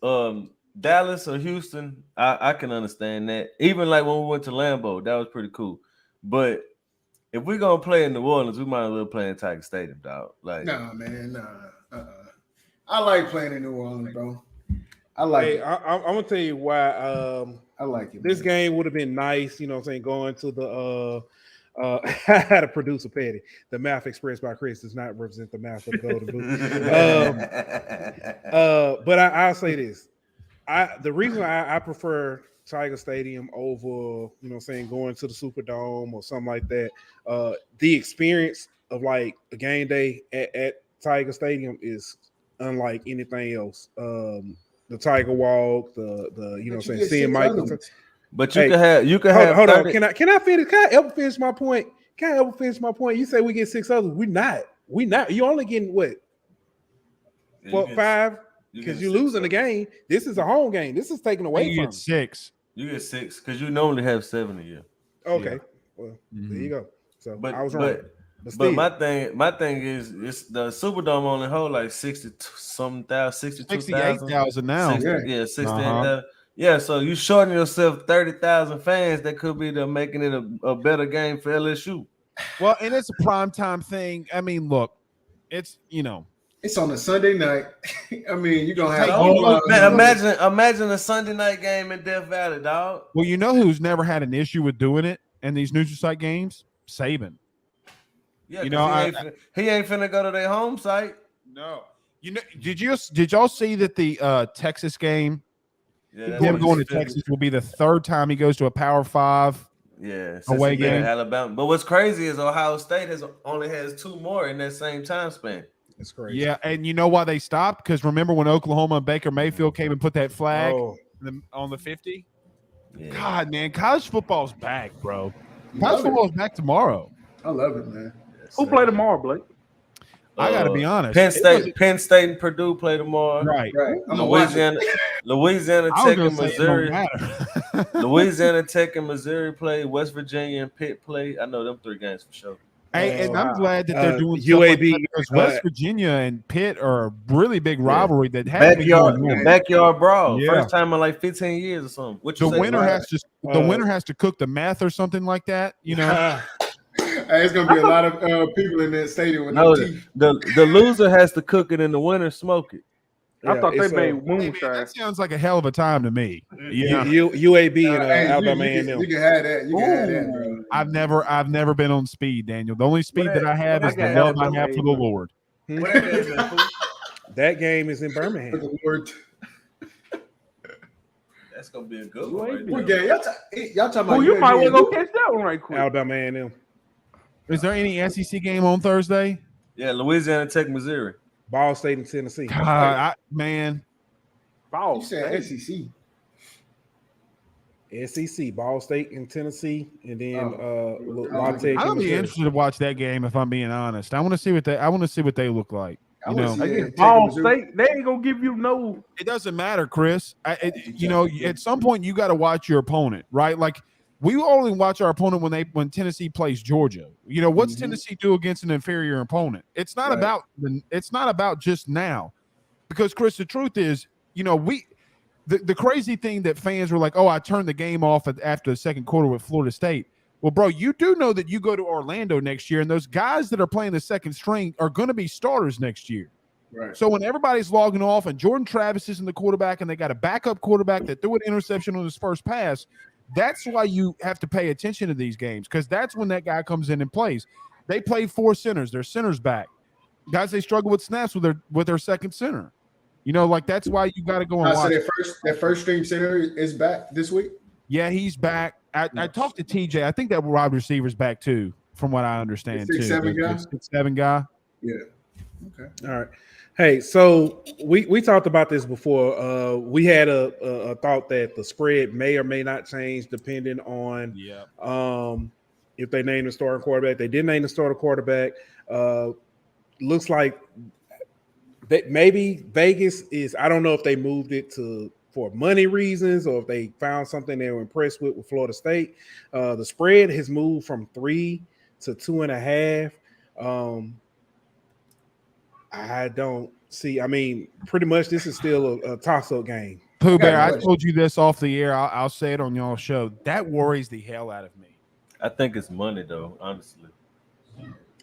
Dallas or Houston, I can understand that. Even like when we went to Lambeau, that was pretty cool. But if we're gonna play in New Orleans, we might as well play in Tiger Stadium, dog. Like, nah, man, nah. I like playing in New Orleans, bro. I like it. I'm gonna tell you why. I like it. This game would have been nice, going to the I had a producer petty. The math expressed by Chris does not represent the math of the Golden Boot. But I'll say this. The reason I prefer Tiger Stadium over, going to the Superdome or something like that, the experience of like a game day at Tiger Stadium is unlike anything else. The Tiger Walk, seeing Michael. But you can have. Hold on. Can I finish? Can I ever finish my point? You say we get 6 others. We're not. You're only getting what? 5? Because you're losing the game. This is a home game. This is taken away from 6. You get 6 because you normally have 7 a year. Okay. Yeah. Well, there you go. So I was wrong. But my thing is, it's the Superdome only hold like 68,000 now. 68,000. Yeah, so you shorten yourself 30,000 fans. That could be making it a better game for LSU. Well, and it's a primetime thing. I mean, look, it's it's on a Sunday night. I mean, you're gonna have imagine a Sunday night game in Death Valley, dog. Well, you know who's never had an issue with doing it in these neutral site games? Saban. Yeah, he ain't finna go to their home site. No. Did y'all see that the Texas game? Yeah, him going to Texas will be the 3rd time he goes to a Power 5 away game. Alabama. But what's crazy is Ohio State only has 2 more in that same time span. That's crazy. Yeah, and you know why they stopped? Because remember when Oklahoma and Baker Mayfield came and put that flag on the 50? Yeah. God, man, college football's back, bro. College football's back tomorrow. I love it, man. Who play tomorrow, Blake? I got to be honest. Penn State and Purdue play tomorrow. Right. Louisiana Tech and Missouri. Louisiana Tech and Missouri play. West Virginia and Pitt play. I know them 3 games for sure. Hey, and I'm glad that they're doing UAB because West Virginia and Pitt are a really big rivalry that has backyard brawl. Yeah. First time in like 15 years or something. The winner has to cook the meth or something like that. Hey, it's gonna be a lot of people in that stadium. The loser has to cook it and the winner smoke it. I thought they made moonshine. That sounds like a hell of a time to me. Yeah, UAB and Alabama A&M. You can have that. You can have that, bro. I've never been on speed, Daniel. The only speed that I have is the love I have for the Lord. That game is in Birmingham. That's gonna be a good one. What game? Y'all talking about? You might want to go catch that one right quick. Alabama A&M. Is there any SEC game on Thursday? Yeah, Louisiana Tech, Missouri. Ball State and Tennessee. Man. You said SEC. SEC, Ball State and Tennessee, and then I La Tech I'm and gonna be Missouri. interested to watch that game if I'm being honest. I want to see what they look like. I You wanna know, see Against it. Ball State, they ain't gonna give you no. it doesn't matter, Chris. At some point you got to watch your opponent, right? Like we only watch our opponent when Tennessee plays Georgia. You know, what's Tennessee do against an inferior opponent? It's not about just now, because Chris, the truth is, the crazy thing that fans were like, oh, I turned the game off after the second quarter with Florida State. Well, bro, you do know that you go to Orlando next year, and those guys that are playing the second string are going to be starters next year. Right. So when everybody's logging off and Jordan Travis isn't the quarterback and they got a backup quarterback that threw an interception on his first pass, that's why you have to pay attention to these games, because that's when that guy comes in and plays. They play 4 centers. Their center's back. Guys, they struggle with snaps with their second center. That's why you got to go and watch. So their first string center is back this week? Yeah, he's back. I talked to TJ. I think that wide receiver's back too, from what I understand. 6'7" guy? 6'7" guy. Yeah. Okay. All right. Hey, so we talked about this before. We had a thought that the spread may or may not change depending on if they name the starting quarterback. They did name the starting quarterback. Looks like maybe Vegas is. I don't know if they moved it for money reasons or if they found something they were impressed with Florida State. The spread has moved from 3 to 2.5. I don't see. I mean, pretty much this is still a toss-up game. Pooh Bear, I told you this off the air. I'll say it on y'all's show. That worries the hell out of me. I think it's money, though, honestly.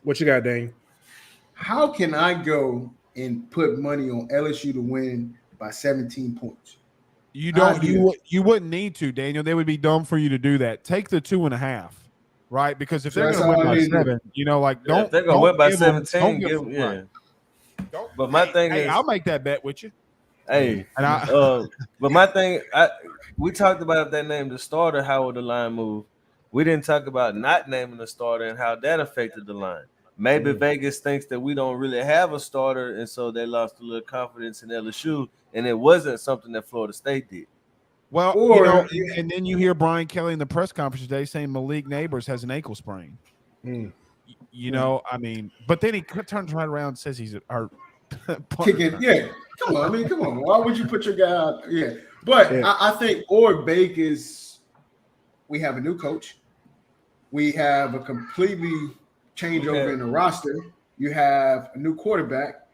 What you got, Dane? How can I go and put money on LSU to win by 17 points? You don't. You wouldn't need to, Daniel. They would be dumb for you to do that. Take the 2.5, right? Because if they're going to win by 7, don't. If they're going to win by 17, But my thing is, I'll make that bet with you. Hey, but my thing, we talked about if they named the starter, how would the line move? We didn't talk about not naming the starter and how that affected the line. Maybe Vegas thinks that we don't really have a starter, and so they lost a little confidence in LSU, and it wasn't something that Florida State did. Well, and then you hear Brian Kelly in the press conference today saying Malik Neighbors has an ankle sprain. I mean, but then he turns right around and says he's kicking. Yeah, come on. Why would you put your guy out? Yeah, but I think Vegas, we have a new coach. We have a completely changeover in the roster. You have a new quarterback,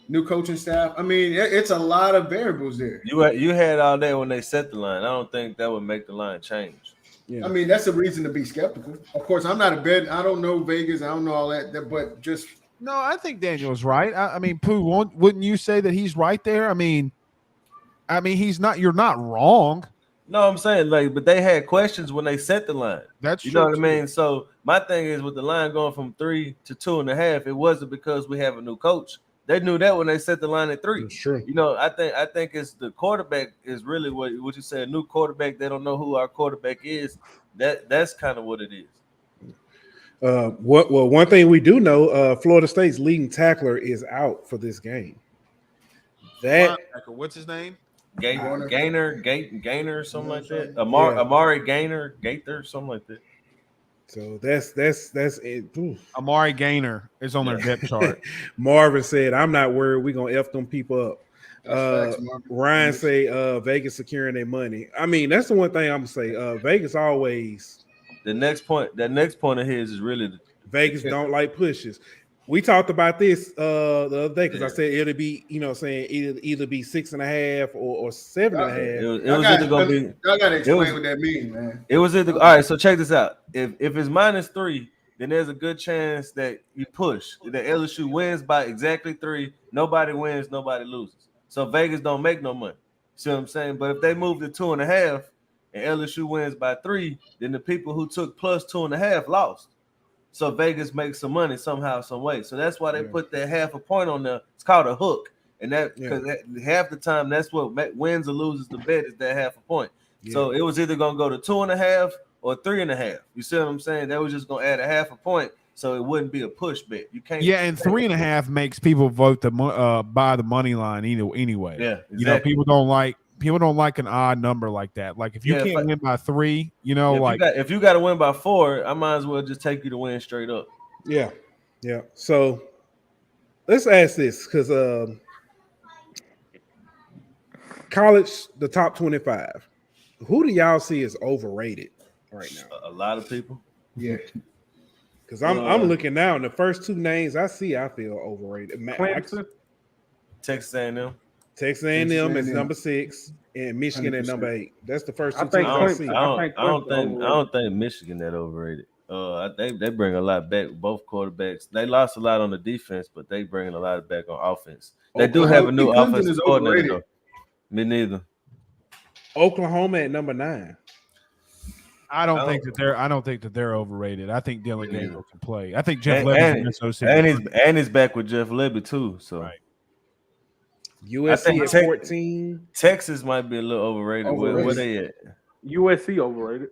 new coaching staff. I mean, it's a lot of variables there. You had all that when they set the line. I don't think that would make the line change. Yeah. I mean, that's a reason to be skeptical. Of course, I'm not a bet. I don't know Vegas. I don't know all that. But just no, I think Daniel's right. I mean, Pooh, wouldn't you say that he's right there? I mean, he's not. You're not wrong. No, I'm saying but they had questions when they set the line. That's you know what I mean. So my thing is with the line going from 3 to 2.5, it wasn't because we have a new coach. They knew that when they set the line at 3. That's true. I think it's the quarterback is really what you say. A new quarterback. They don't know who our quarterback is. That's kind of what it is. One thing we do know, Florida State's leading tackler is out for this game. What's his name? Gainer, something like that. Amari Gaither, something like that. So that's it. Oof. Amari Gainer is on their depth chart. Marvin said, "I'm not worried. We're gonna f them people up." Ryan say, "Vegas securing their money." I mean, that's the one thing I'm gonna say. Vegas always. That next point of his is really Vegas don't like pushes. We talked about this the other day because I said it'll be, either be 6.5 or 7.5. It was either gonna be. I gotta explain what that means, man. It was either all right. So check this out. If it's -3, then there's a good chance that you push. That LSU wins by exactly 3. Nobody wins, nobody loses. So Vegas don't make no money. See what I'm saying? But if they move to 2.5 and LSU wins by 3, then the people who took plus 2.5 lost. So Vegas makes some money somehow, some way. So that's why they put that 0.5 point on there. It's called a hook, and because half the time that's what wins or loses the bet is that 0.5 point. Yeah. So it was either gonna go to 2.5 or 3.5. You see what I'm saying? They was just gonna add a 0.5 point, so it wouldn't be a push bet. You can't. Yeah, and 3.5 makes people vote buy the money line anyway. Yeah, exactly. People don't like people don't like an odd number like that. Like if you can't win by 3, you know, if you got to win by 4, I might as well just take you to win straight up. Yeah. So let's ask this because college, the top 25. Who do y'all see is overrated right now? A lot of people. Yeah. Because I'm looking now, and the first 2 names I see, I feel overrated. Texas A&M. Texas A&M is number 6, and Michigan 100%. At number 8. That's the first 2 teams I see. I don't think Michigan that overrated. They bring a lot back. Both quarterbacks. They lost a lot on the defense, but they bring a lot back on offense. They do have a new offensive coordinator, though. Me neither. Oklahoma at number 9. I don't think that they're overrated. I think Dylan Gabriel can play. I think Jeff Lebby's and he's back with Jeff Lebby too. So right. USC at 14. Texas might be a little overrated. Where they at? USC overrated.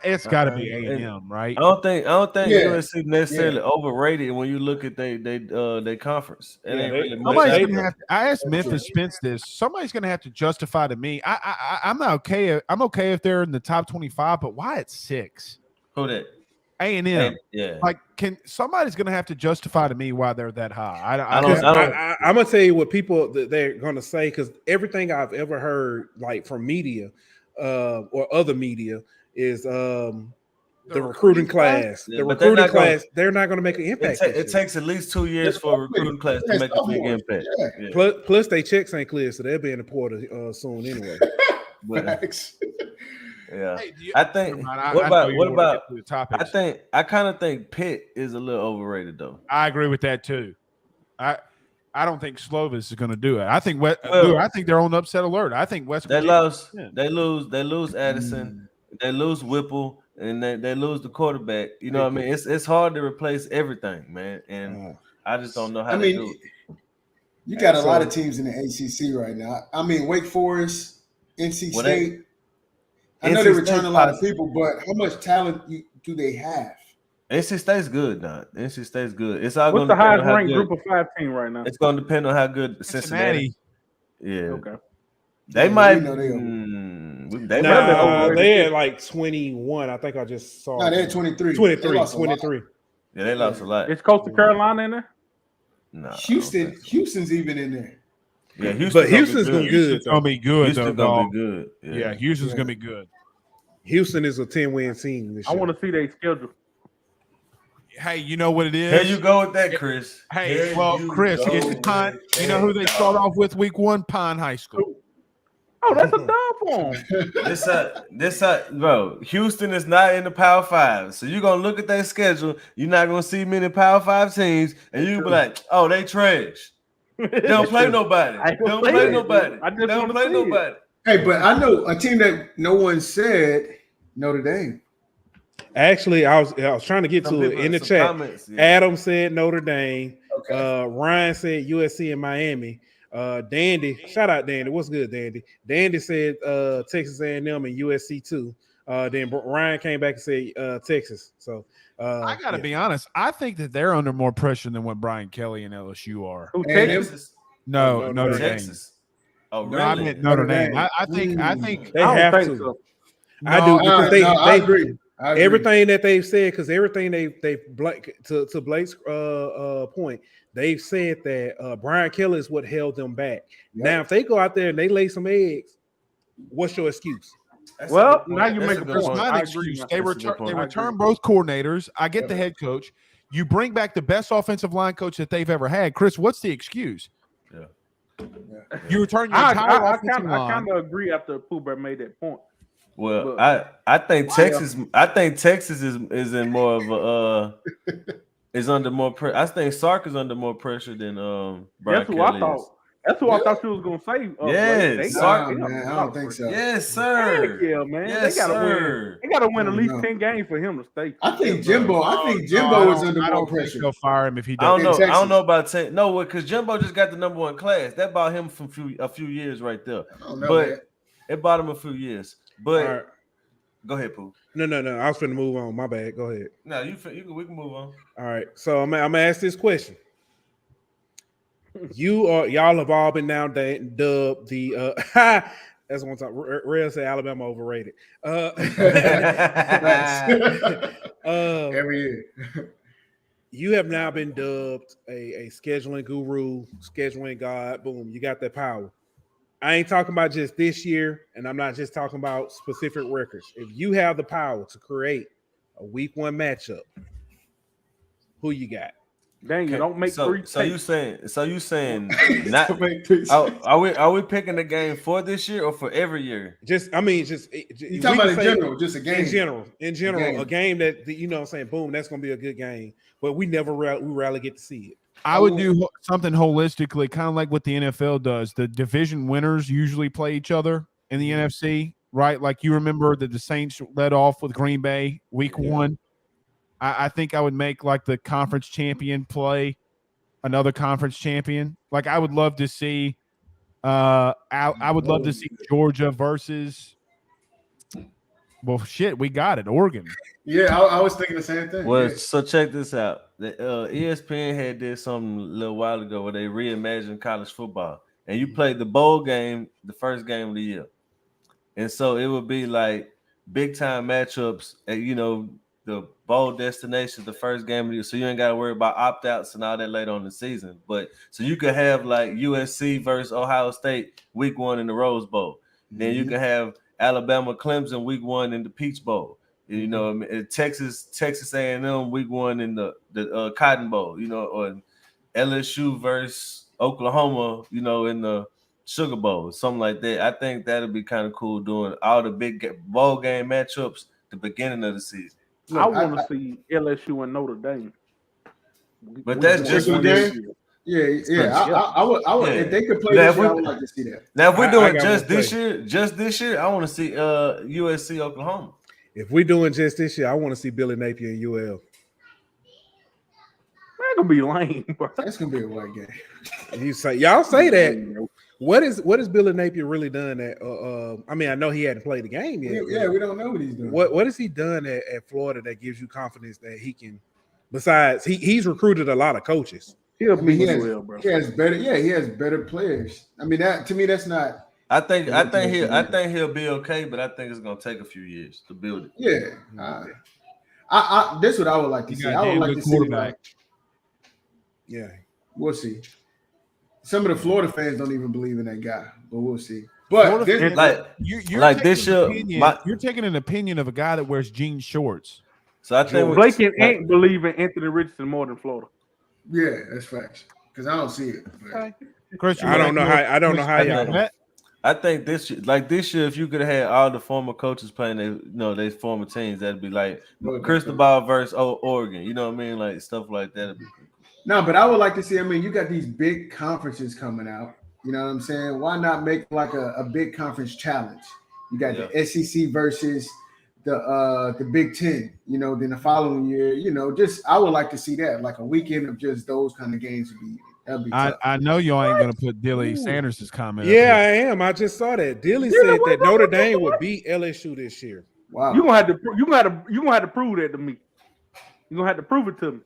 It's got to be A&M, right? I don't think USC necessarily overrated when you look at they conference. I asked Memphis Spence this. Somebody's going to have to justify to me. I'm not okay. I'm okay if they're in the top 25, but why at 6? Who that? A&M. Yeah. Like, somebody's going to have to justify to me why they're that high. I'm going to tell you what people they're going to say, because everything I've ever heard, like from media or other media, is the recruiting class. Yeah, the recruiting class, they're not going to make an impact. It takes at least 2 years for a recruiting class to make a big impact. Yeah. Plus, they checks ain't clear, so they'll be in the portal soon anyway. Yeah, hey, I think. I kind of think Pitt is a little overrated, though. I agree with that too. I don't think Slovis is going to do it. I think I think they're on upset alert. I think West Virginia. They lose Addison. They lose Whipple, and they lose the quarterback. You know what I mean? It's hard to replace everything, man. And I just don't know how to do it. You got a lot of teams in the ACC right now. I mean, Wake Forest, NC State. I know they return a lot of people, but how much talent do they have? NC State's good, Don. NC State's good. It's all What's the highest ranked group of 5 team right now? It's going to depend on how good Cincinnati. Yeah. Okay. They might. They had like 21. I think I just saw. No, they had 23. 23. Yeah, they lost a lot. Is Coastal Carolina in there? No. Houston's even in there. Yeah, Houston's gonna be good. Houston's gonna be good. Houston's gonna be good. Yeah, Houston's gonna be good. Houston is a 10-win team this year. I want to see their schedule. Hey, you know what it is? Here you go with that, Chris. Hey, Chris, it's Pine. You know who they start off with week 1? Pine High School. Oh, that's a dub for them. Bro, Houston is not in the Power 5. So you're going to look at their schedule. You're not going to see many Power 5 teams. And you'll be like, oh, they trash. They don't play nobody. They don't play nobody. They don't play nobody. Hey, but I know a team that no one said Notre Dame. Actually, I was trying to get to it in the chat. Comments, yeah. Adam said Notre Dame. Okay. Ryan said USC and Miami. Dandy, shout out Dandy. What's good, Dandy? Dandy said Texas A&M and USC too. Then Ryan came back and said Texas. So I got to be honest. I think that they're under more pressure than what Brian Kelly and LSU are. Who, Texas? No, Notre Dame. Texas. Oh, really? No, I meant Notre Dame. I think they have to. So. I do because they agree. Everything that they've said, because everything they to Blake's point, they've said that Brian Kelly is what held them back. Yep. Now, if they go out there and they lay some eggs, what's your excuse? Now you make a point. Not an excuse. They return both coordinators. I get the head coach. You bring back the best offensive line coach that they've ever had. Chris, what's the excuse? You return your entire offensive line. I kind of agree after Pooh Bear made that point. Well, I think Texas. I think Texas is in more of a is under more pressure. I think Sark is under more pressure than Brian Kelly. That's who I thought you was gonna say. Yes, Sark. Man, I don't think so. Yes, sir. Yeah, man. Yes, they gotta sir. win. They gotta win at least 10 games for him to stay. I think Jimbo is under more pressure. They'll fire him if he does. I don't know about 10. No, because Jimbo just got the #1 class. That bought him from a few years right there. It bought him a few years. But go ahead, Pooh. No. I was finna move on. My bad. Go ahead. No, we can move on. All right. So I'm gonna ask this question. Y'all have all been now dubbed the that's one time. Real said Alabama overrated. Every year. You have now been dubbed a scheduling guru, scheduling god. Boom, you got that power. I ain't talking about just this year, and I'm not just talking about specific records. If you have the power to create a week 1 matchup, who you got? Dang, you don't make three. So you saying not? To make three Are we picking the game for this year or for every year? You talking about in general, just a game. In general, a game that you know what I'm saying, boom, that's gonna be a good game. But we rarely get to see it. I would do something holistically, kind of like what the NFL does. The division winners usually play each other in the NFC, right? Like you remember that the Saints led off with Green Bay week 1. I think I would make like the conference champion play another conference champion. Like I would love to see I would love to see Georgia versus we got it, Oregon. Yeah, I was thinking the same thing. Well, yeah. so check this out. The ESPN did something a little while ago where they reimagined college football, and you played the bowl game, the first game of the year, and so it would be like big time matchups at the bowl destination, the first game of the year, so you ain't got to worry about opt outs and all that later on in the season. But so you could have like USC versus Ohio State week 1 in the Rose Bowl, then you can have Alabama Clemson week 1 in the Peach Bowl. Texas A&M week 1 in the Cotton Bowl, or LSU versus Oklahoma, in the Sugar Bowl, something like that. I think that'd be kind of cool doing all the big bowl game matchups at the beginning of the season. Look, I want to see LSU and Notre Dame. But that's just for this year. Yeah. I would if they could play this year, I would like to see that. Now, if we're doing just this year, I want to see USC Oklahoma. If we're doing just this year, I want to see Billy Napier and UL. Man, gonna be lame, bro. That's gonna be a white game. Y'all say that. What is Billy Napier really done at? I know he hadn't played the game yet. Yeah, we don't know what he's doing. What has he done at Florida that gives you confidence that he can? Besides, he's recruited a lot of coaches. He has better. Yeah, he has better players. I mean, that to me, that's not. I think he'll be okay, but I think it's gonna take a few years to build it. Yeah, this is what I would like to see. I would like to see. Yeah, we'll see. Some of the Florida fans don't even believe in that guy, but we'll see. But you're taking an opinion of a guy that wears jean shorts. So I think Blake and Ant believe in Anthony Richardson more than Florida. Yeah, that's facts. Because I don't see it. Chris, I don't know how y'all. I think this year, if you could have had all the former coaches playing their former teams, that'd be like Cristobal versus Oregon. You know what I mean? Like stuff like that. No, but I would like to see. I mean, you got these big conferences coming out. You know what I'm saying? Why not make like a big conference challenge? You got the SEC versus the Big Ten. Then the following year, I would like to see that, like a weekend of just those kind of games would be. I know you ain't gonna put Dilly Sanders' comment. Yeah, I am. I just saw that. Dilly said that Notre Dame would beat LSU this year. Wow. You gonna have to prove that to me. You gonna have to prove it to me.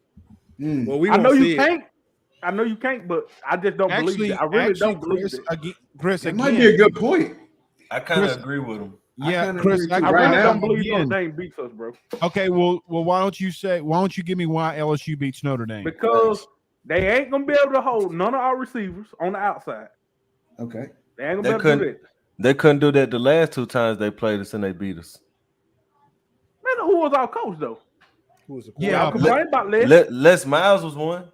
Well, I know you can't. I know you can't, but I just don't believe it. I really don't believe it. Chris, it might be a good point. I kind of agree with him. Yeah, Chris, I really don't believe Notre Dame beats us, bro. Okay, well, why don't you give me why LSU beats Notre Dame? Because they ain't gonna be able to hold none of our receivers on the outside. Okay, they ain't gonna be able to do that. They couldn't do that the last 2 times they played us and they beat us. Man, who was our coach though? Who was the coach? Yeah, complain about Les Miles was one.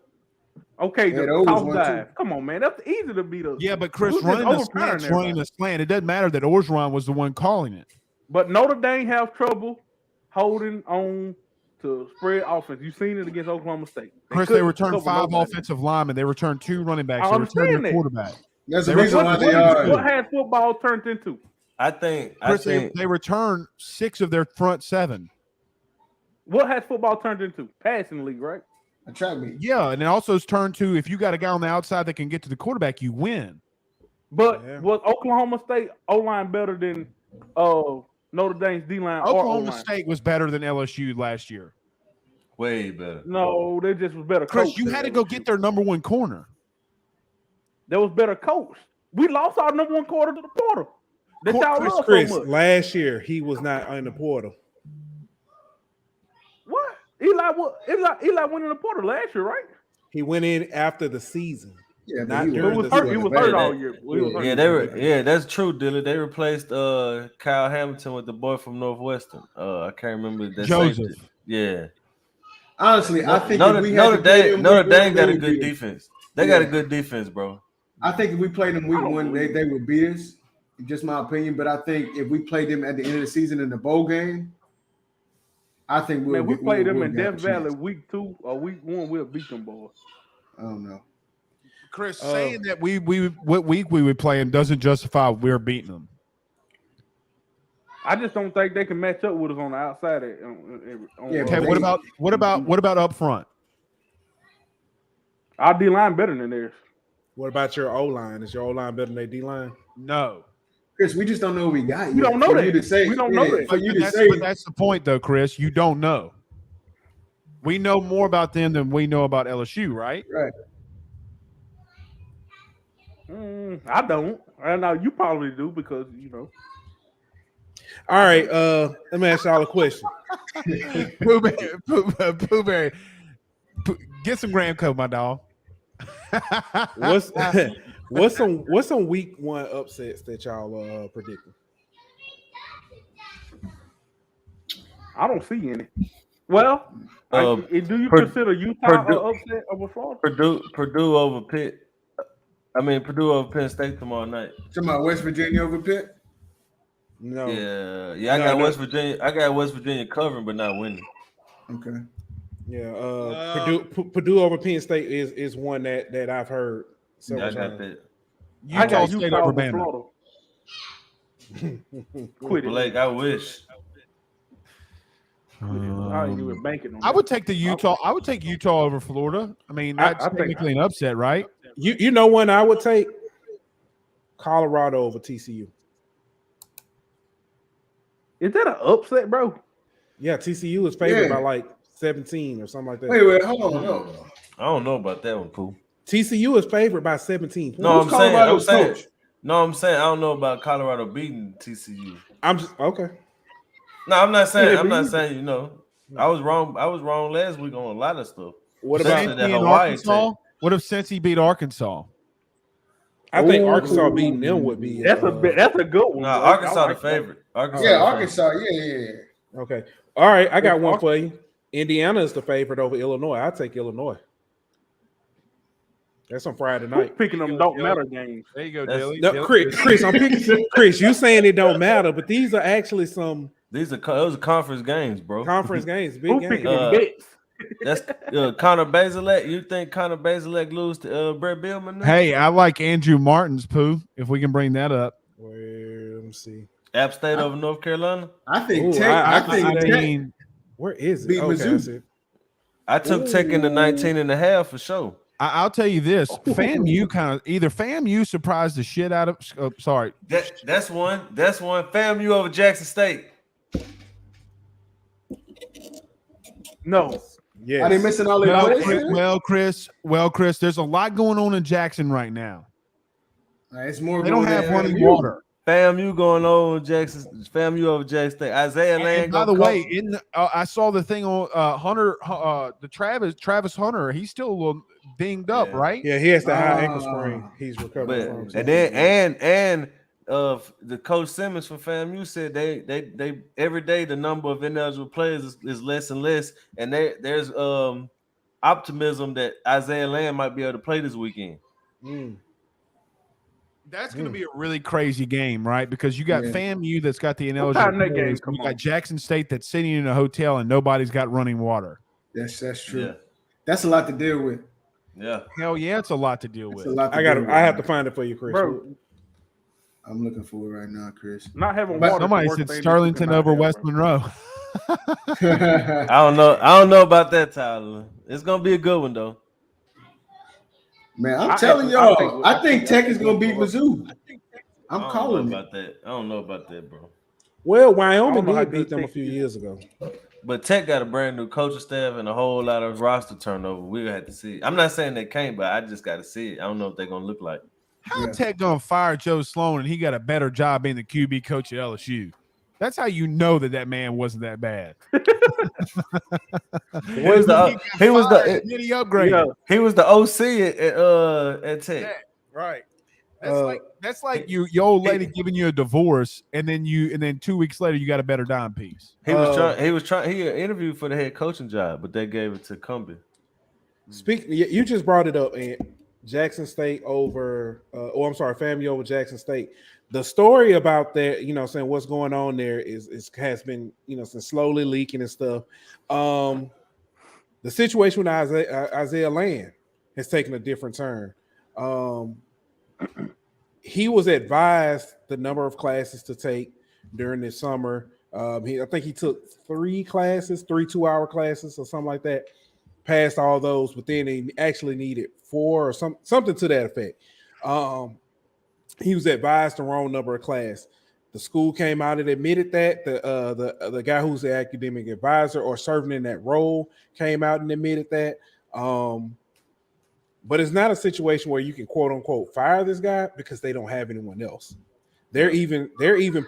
Okay, the toss dive. Come on, man. That's easy to beat us. Yeah, but Chris running the slant. It doesn't matter that Orgeron was the one calling it. But Notre Dame have trouble holding on to spread offense. You've seen it against Oklahoma State. They returned 5 offensive linemen. They returned 2 running backs. They returned their quarterback. That's the reason why they are. What has football turned into? I think they returned 6 of their front 7. What has football turned into? Passing league, right? A track meet. Yeah, and it also has turned to if you got a guy on the outside that can get to the quarterback, you win. But was Oklahoma State O-line better than Notre Dame's D-line? Oklahoma State was better than LSU last year. Way better. No, they just was better. Chris, you had to go get their number 1 corner. that was better coached. We lost our number one quarter to the portal. That y'all love Chris, so much. last year he was not in the portal. What? Eli went in the portal last year, right? He went in after the season. Yeah, but Not he during was the hurt. season. He was Yeah, hurt that- all year. He was hurt. Yeah, that's true, Dilly. They replaced Kyle Hamilton with the boy from Northwestern. I can't remember that Joseph. safety. Yeah. Honestly, I think Notre if we had to play them Notre week Dame one, got they a would good beat us. defense. They got a Yeah. good defense, bro. I think if we played them week don't one, believe they would beat us. Just my opinion, but I think if we played them at the end of the season in the bowl game, I think we'll Man, we get, played them we'll in get a Death Valley chance. week 2 or week 1. We'll beat them boys. I don't know. Chris, saying that what week we would play him doesn't justify we're beating them. I just don't think they can match up with us on the outside. Yeah, Okay, but what about up front? Our D line better than theirs. What about your O line? Is your O line better than their D line? No. Chris, we just don't know what we got. We yet. don't know For that. you to say, We don't know that. For you to But say, that's the point, though, Chris. You don't know. We know more about them than we know about LSU, right? right? I don't. I know you probably do because you know. All right, let me ask y'all a question. Pooh Bear, get some Graham Coat, my dog. What's some week one upsets that y'all predicting? I don't see any. Well, do you consider Utah an upset over Florida? Purdue over Pitt. Purdue over Penn State tomorrow night. Talking about West Virginia over Pitt. No. Yeah. I got West Virginia. I got West Virginia covering, but not winning. Okay. Yeah. Purdue over Penn State is one that I've heard. I got that. I got State Utah over over Bama. Florida. Quit it. Blake, I wish. I ain't even banking on I that. would take Utah over Florida. I mean, that's I think- technically an upset, right? You know one I would take? Colorado over TCU. Is that an upset, bro? Yeah, TCU is favored by like 17 or something like that. Wait, hold on. No. I don't know about that one, Pooh. TCU is favored by 17 points. No, I'm Colorado's saying. coach? No, I'm saying I don't know about Colorado beating TCU. I'm just okay. No, I'm not saying. Yeah, I'm but not saying. You know, I was wrong. I was wrong last week on a lot of stuff. What Especially about that Cincy and Hawaii Arkansas? take. What if Cincy beat Arkansas? I think Ooh. Arkansas beating them would be That's a good one. No, bro. Arkansas I like the that. favorite. Arkansas Yeah, the favorite. Arkansas. Yeah. okay. All right, I got one for you. Indiana is the favorite over Illinois. I'll take Illinois. That's on Friday Who's night. picking them don't matter games? There you go, That's- Dilly. No, Chris, I'm picking Chris. You saying it don't matter, but these are actually some Those are conference games, bro. conference games, big Who games. picking them bets? That's Connor Bazelak. You think Connor Bazelak lose to Brett Billman? now? Hey, I like Andrew Martin's Pooh. If we can bring that up. Well, let me see. App State over North Carolina. I think Ooh, Tech. I think I Tech. mean, Where is it? Beat Okay, I Mizzou. see. I took Tech in the 19.5 for sure. I'll tell you this: FAMU surprised the shit out of. Sorry, That's one. FAMU over Jackson State. No. Yes. Are they missing all their players? well, Chris, there's a lot going on in Jackson right now. It's more. They don't more have than running FAMU. water. FAMU going over Jackson. FAMU over Jackson State. Isaiah Land. And by the way, I saw the thing on Hunter, Travis Hunter. He's still a little dinged up, Yeah. right? Yeah, he has the high ankle sprain. He's recovering from. and then the coach Simmons for FAMU said they every day the number of ineligible players is less and less, and there's optimism that Isaiah Land might be able to play this weekend. That's going to be a really crazy game, right? Because you got FAMU that's got the What time ineligible that game players, come you got on? Jackson State that's sitting in a hotel and nobody's got running water. That's true. Yeah. That's a lot to deal with. Yeah. Hell yeah, it's a lot to deal It's with. a lot. To I deal with. have to find it for you, Chris. Bro, I'm looking for it right now, Chris. not having But water. Somebody is the said worst thing Sterlington that over you can West have, Monroe. I don't know about that, Tyler. It's gonna be a good one though. Man, I'm I telling think- I y'all, think- I think Tech is gonna beat Mizzou. I I'm don't calling know it. about that. I don't know about that, bro. Well, I Wyoming don't know how did beat good them a Tech few is. years ago. But Tech got a brand new coaching staff and a whole lot of roster turnover. We'll have to see. I'm not saying they can't, but I just got to see it. I don't know what they're gonna look like. How Tech gonna fire Joe Sloan and he got a better job being the QB coach at LSU? That's how you know that man wasn't that bad. He was the He upgraded. Yeah. he was the OC at Tech. Yeah, right. That's like your old lady giving you a divorce, and then 2 weeks later you got a better dime piece. He interviewed for the head coaching job, but they gave it to Cumbie. Speaking, you just brought it up, and Jackson State over. FAMU over Jackson State. The story about that, saying what's going on there has been, since slowly leaking and stuff. The situation with Isaiah Land has taken a different turn. He was advised the number of classes to take during this summer. I think he took 3 classes, 3 2-hour classes or something like that. Passed all those, but then he actually needed 4 or something to that effect. He was advised the wrong number of class. The school came out and admitted that. The guy who's the academic advisor or serving in that role came out and admitted that. But it's not a situation where you can quote unquote fire this guy because they don't have anyone else. They're even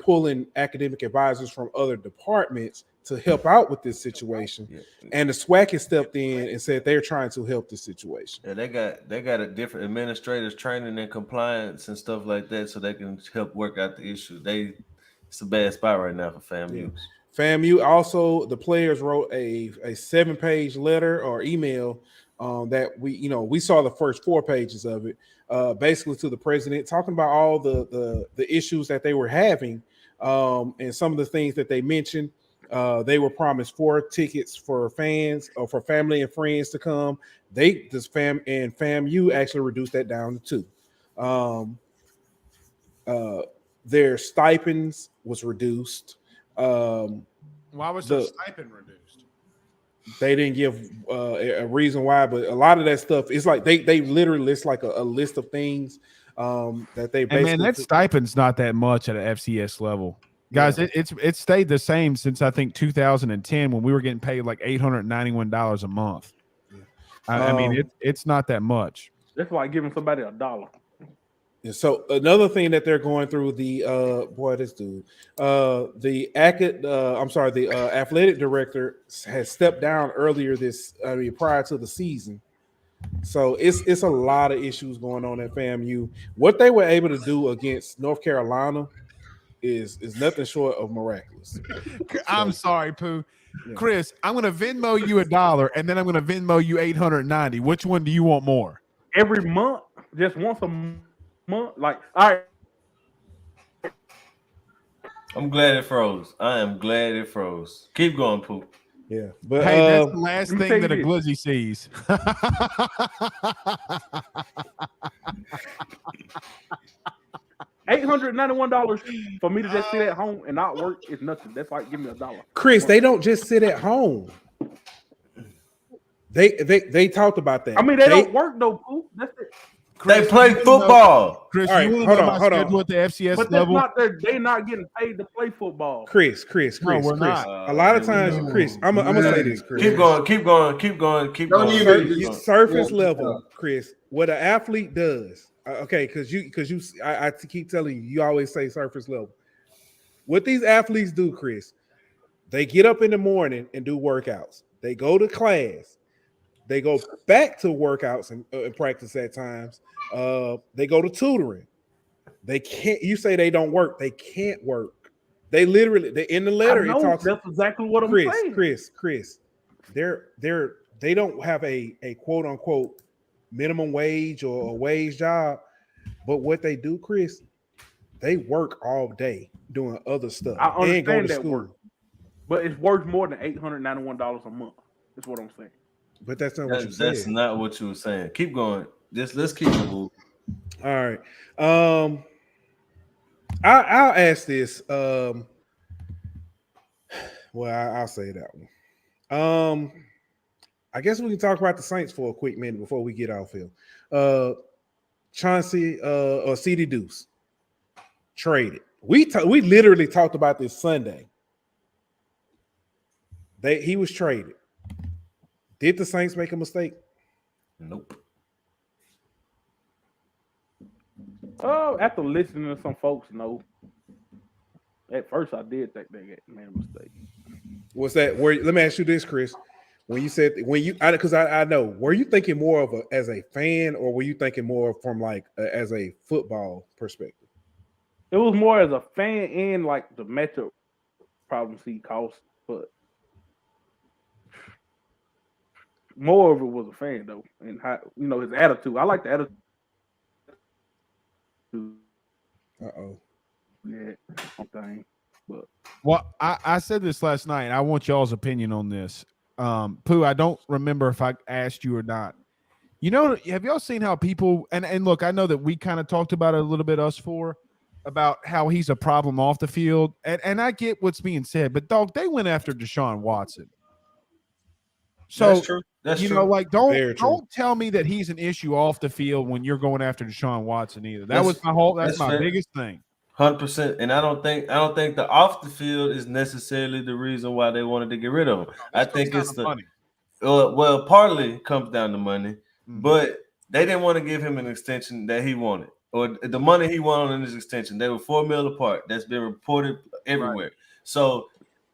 pulling academic advisors from other departments to help out with this situation. Yeah. And the SWAC has stepped in and said they're trying to help this situation. Yeah, they got a different administrators training and compliance and stuff like that, so they can help work out the issue. It's a bad spot right now for FAMU. Yeah. FAMU also, the players wrote a 7-page letter or email that we saw the first 4 pages of it, basically to the president, talking about all the issues that they were having, and some of the things that they mentioned. They were promised 4 tickets for fans or for family and friends to come. FAMU actually reduced that down to 2. Their stipends was reduced. Why was the stipend reduced? They didn't give a reason why, but a lot of that stuff is like they literally list like a list of things that they basically. And man, that stipend's not that much at an FCS level, guys. Yeah. It's stayed the same since I think 2010 when we were getting paid like $891 a month. Yeah. I mean, it's not that much. That's why giving somebody $1. And so another thing that they're going through, the athletic director has stepped down earlier prior to the season. So it's a lot of issues going on at FAMU. What they were able to do against North Carolina is nothing short of miraculous. I'm sorry, Pooh. Yeah. Chris, I'm going to Venmo you $1 and then I'm going to Venmo you $890. Which one do you want more? Every month, just once a month. Like, all right. I'm glad it froze. I am glad it froze. Keep going, Pooh. Yeah, but hey, that's the last thing that a glizzy sees. $891 for me to just sit at home and not work is nothing. That's like give me $1. Chris, they don't just sit at home. They talked about that. I mean, they don't work though, Pooh. That's it. Chris, they play football. Chris, right, you want to know my schedule at the FCS but level? They're not getting paid to play football. Chris. No, we're not. A lot of times, Chris, I'm gonna say this, Chris. Keep going. Surface level, Chris. What an athlete does, okay? Because I keep telling you always say surface level. What these athletes do, Chris, they get up in the morning and do workouts. They go to class. They go back to workouts and practice at times. They go to tutoring. They can't. You say they don't work. They can't work. They literally. They in the letter. I know, it talks. That's exactly what I'm saying. Chris. They don't have a quote unquote minimum wage or a wage job, but what they do, Chris, they work all day doing other stuff. I understand go to that school. work, but it's worth more than $891 a month. That's what I'm saying. But that's not what you said. That's not what you were saying. Keep going. Let's keep it moving. All right. I'll ask this. Well, I'll say that one. I guess we can talk about the Saints for a quick minute before we get off here. Chauncey or CD Deuce traded. We literally talked about this Sunday. He was traded. Did the Saints make a mistake? Nope. After listening to some folks, no. At first, I did think they made a mistake. What's that? Let me ask you this, Chris. When you said because I know, were you thinking more of as a fan, or were you thinking more from like as a football perspective? It was more as a fan and like the matchup problems he caused, but more of it was a fan though, and how his attitude. I like the attitude. Uh-oh. Yeah, thing. But Well, I said this last night. I want y'all's opinion on this. Pooh, I don't remember if I asked you or not. Have y'all seen how people and look, I know that we kind of talked about it a little bit, us four, about how he's a problem off the field. And I get what's being said, but dog, they went after Deshaun Watson. So That's true. That's true. like don't tell me that he's an issue off the field when you're going after Deshaun Watson either. That's my fair. biggest thing. 100%, and I don't think the off the field is necessarily the reason why they wanted to get rid of him. I think it's the money. Well, partly comes down to money, but they didn't want to give him an extension that he wanted, or the money he wanted in his extension. They were $4 million apart. That's been reported everywhere. Right. So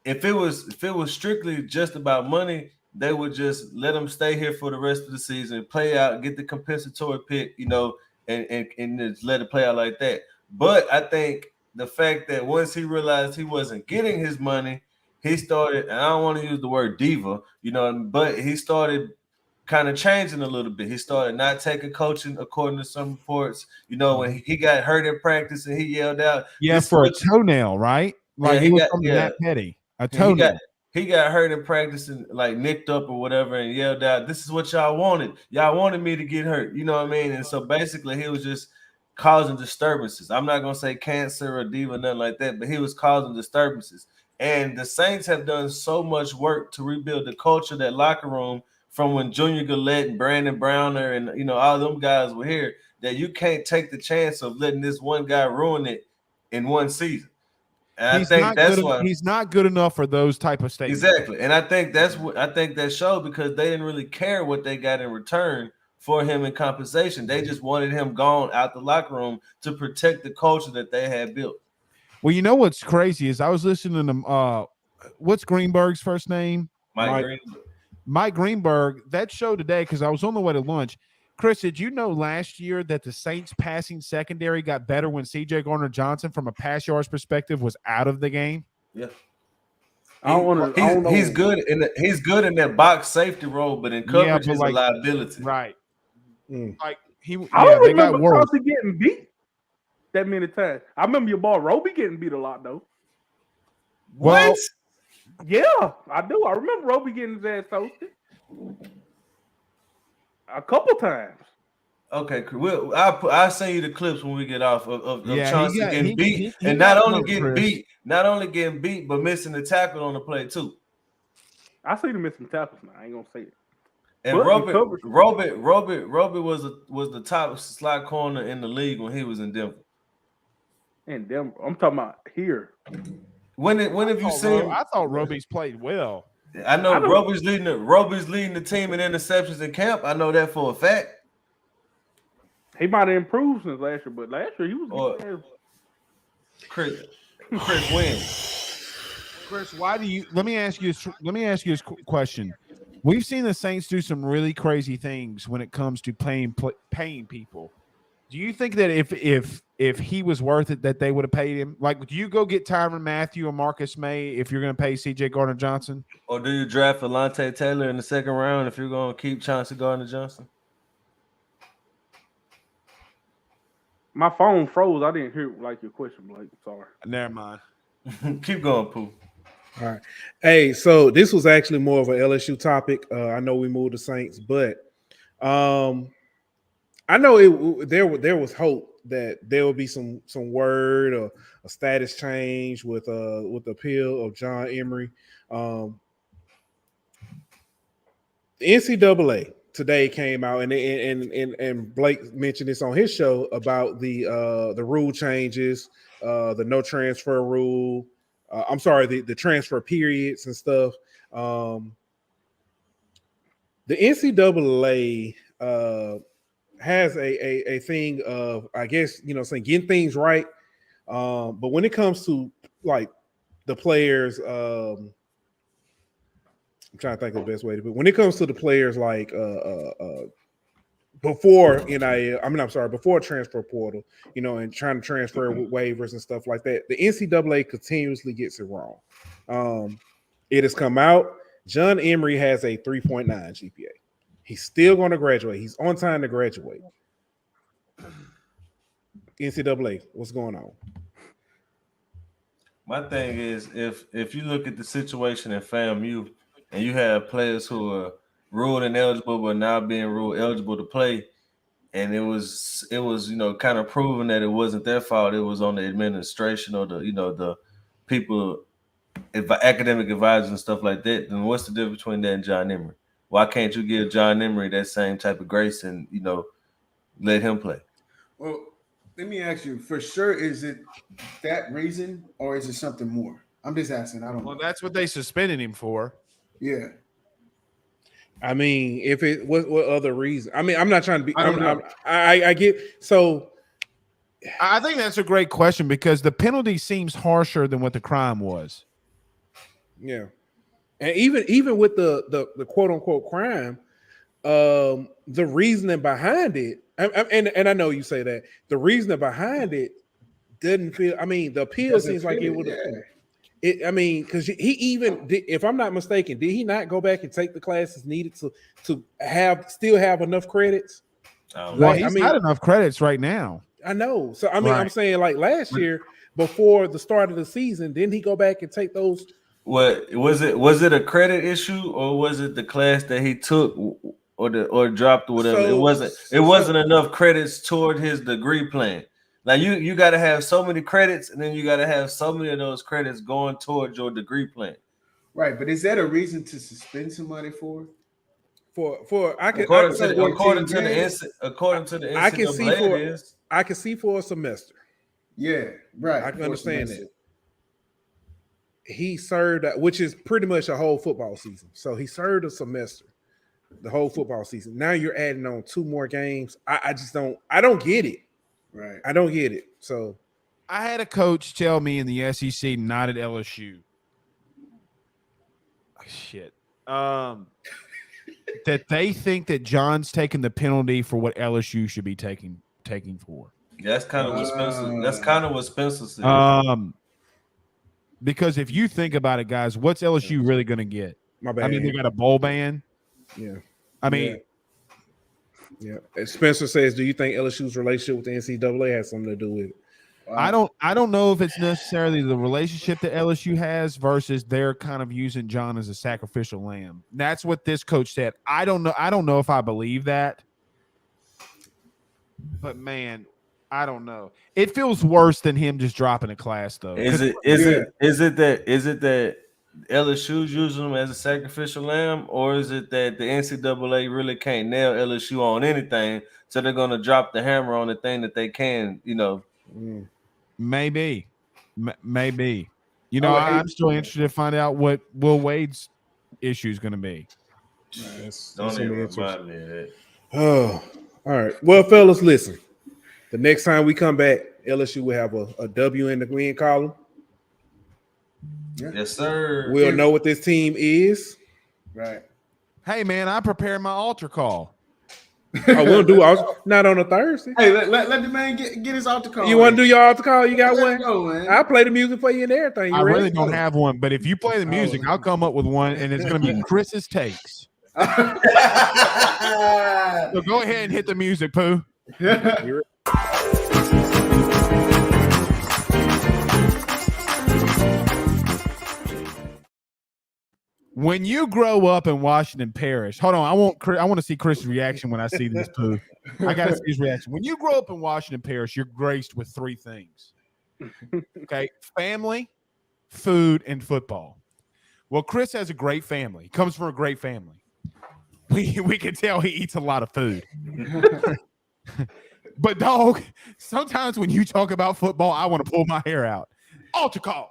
if it was strictly just about money, they would just let him stay here for the rest of the season, play out, get the compensatory pick, and just let it play out like that. But I think the fact that once he realized he wasn't getting his money, he started, and I don't want to use the word diva, but he started kind of changing a little bit. He started not taking coaching according to some reports. When he got hurt in practice and he yelled out. Yeah, for a toenail, right? Like he was something that petty. A toenail. He got hurt in practice and like nicked up or whatever and yelled out, "This is what y'all wanted. Y'all wanted me to get hurt." You know what I mean? And so basically he was just causing disturbances. I'm not going to say cancer or diva, nothing like that, but he was causing disturbances. And the Saints have done so much work to rebuild the culture, that locker room, from when Junior Gillette and Brandon Browner and all them guys were here, that you can't take the chance of letting this one guy ruin it in one season. And I think that's why he's not good enough for those type of statements. Exactly. And I think that showed, because they didn't really care what they got in return for him in compensation. They just wanted him gone out the locker room to protect the culture that they had built. Well, you know what's crazy is I was listening to what's Greenberg's first name? Mike Greenberg. That show today, because I was on the way to lunch. Chris, did you know last year that the Saints passing secondary got better when CJ Gardner-Johnson, from a pass yards perspective, was out of the game? Yeah. He's good in that box safety role, but in coverage he's a liability. Right. Like I don't remember Chauncey getting beat that many times. I remember your boy Roby getting beat a lot though. What? Yeah, I do. I remember Roby getting his ass toasted a couple times. Okay, I'll send you the clips when we get off of Chauncey getting beat, and not only getting beat, but missing the tackle on the play too. I see him missing tackles now. I ain't gonna say it. And Roby was the top slot corner in the league when he was in Denver. In Denver, I'm talking about here. When have you seen? I thought Roby's played well. I know Roby's leading the team in interceptions in camp. I know that for a fact. He might have improved since last year, but last year he was. Chris win. Chris, why do you? Let me ask you this question. We've seen the Saints do some really crazy things when it comes to paying people. Do you think that if he was worth it, that they would have paid him? Like, do you go get Tyrann Mathieu or Marcus May if you're going to pay CJ Gardner-Johnson? Or do you draft Alontae Taylor in the second round if you're going to keep Chauncey Gardner-Johnson? My phone froze. I didn't hear your question, Blake. Sorry. Never mind. Keep going, Pooh. All right. Hey, so this was actually more of an LSU topic. I know we moved the Saints, but I know there was hope that there would be some word or a status change with the appeal of John Emery. The NCAA today came out, and Blake mentioned this on his show about the rule changes, the no transfer rule. I'm sorry, the transfer periods and stuff. The NCAA has a thing of, I guess, saying getting things right. But when it comes to like the players, I'm trying to think of the best way to put it. When it comes to the players like before NIL, before transfer portal, and trying to transfer with waivers and stuff like that, the NCAA continuously gets it wrong. It has come out. John Emery has a 3.9 GPA. He's still going to graduate. He's on time to graduate. NCAA, what's going on? My thing is, if you look at the situation in FAMU and you have players who are ruled ineligible but now being ruled eligible to play, and it was kind of proven that it wasn't their fault, it was on the administration or the people, academic advisors and stuff like that, then what's the difference between that and John Emery? Why can't you give John Emery that same type of grace and let him play? Well, let me ask you, for sure, is it that reason or is it something more? I'm just asking. I don't know. Well, that's what they suspended him for. Yeah. I mean, if it what other reason? I mean, I'm not trying to be. I get so. I think that's a great question because the penalty seems harsher than what the crime was. Yeah, and even with the quote unquote crime, the reasoning behind it, and I know you say that the reasoning behind it didn't feel. I mean, the appeal seems like it would. I mean, because he even, if I'm not mistaken, did he not go back and take the classes needed to still have enough credits? Well, he's got enough credits right now. I know. So I mean, I'm saying like last year before the start of the season, didn't he go back and take those? What was it? Was it a credit issue or was it the class that he took or dropped or whatever? It wasn't enough credits toward his degree plan. Now you got to have so many credits, and then you got to have so many of those credits going towards your degree plan. Right, but is that a reason to suspend somebody for? According to the NCAA, I can see for a semester. Yeah, right. I can understand that. He served, which is pretty much a whole football season. So he served a semester, the whole football season. Now you're adding on 2 more games. I don't get it. Right. I don't get it. So I had a coach tell me in the SEC, not at LSU. Shit. That they think that John's taking the penalty for what LSU should be taking for. That's kind of what Spencer. That's kind of what Spencer said. Because if you think about it, guys, what's LSU really going to get? My bad. I mean, they got a bowl ban. Yeah. I mean. Yeah. Spencer says, do you think LSU's relationship with the NCAA has something to do with it? Wow. I don't know if it's necessarily the relationship that LSU has versus they're kind of using John as a sacrificial lamb. That's what this coach said. I don't know if I believe that. But man, I don't know. It feels worse than him just dropping a class, though. Is it that LSU's using them as a sacrificial lamb, or is it that the NCAA really can't nail LSU on anything, so they're gonna drop the hammer on the thing that they can, Maybe. I'm still interested to find out what Will Wade's issue is going to be. Don't even remind me of that. Oh, all right. Well, fellas, listen. The next time we come back, LSU will have a W in the win column. Yes, sir. We'll know what this team is. Right. Hey, man, I prepared my altar call. We'll do not on a Thursday. Hey, let the man get his altar call. You want to do your altar call? You got one? Go, man. I'll play the music for you and everything. I really don't have one, but if you play the music, I'll come up with one, and it's going to be Chris's takes. So go ahead and hit the music, Pooh. When you grow up in Washington Parish, hold on, I want to see Chris's reaction when I see this, Pooh. I got to see his reaction. When you grow up in Washington Parish, you're graced with 3 things. Okay, family, food, and football. Well, Chris has a great family. He comes from a great family. We can tell he eats a lot of food. But, dog, sometimes when you talk about football, I want to pull my hair out. Altar call.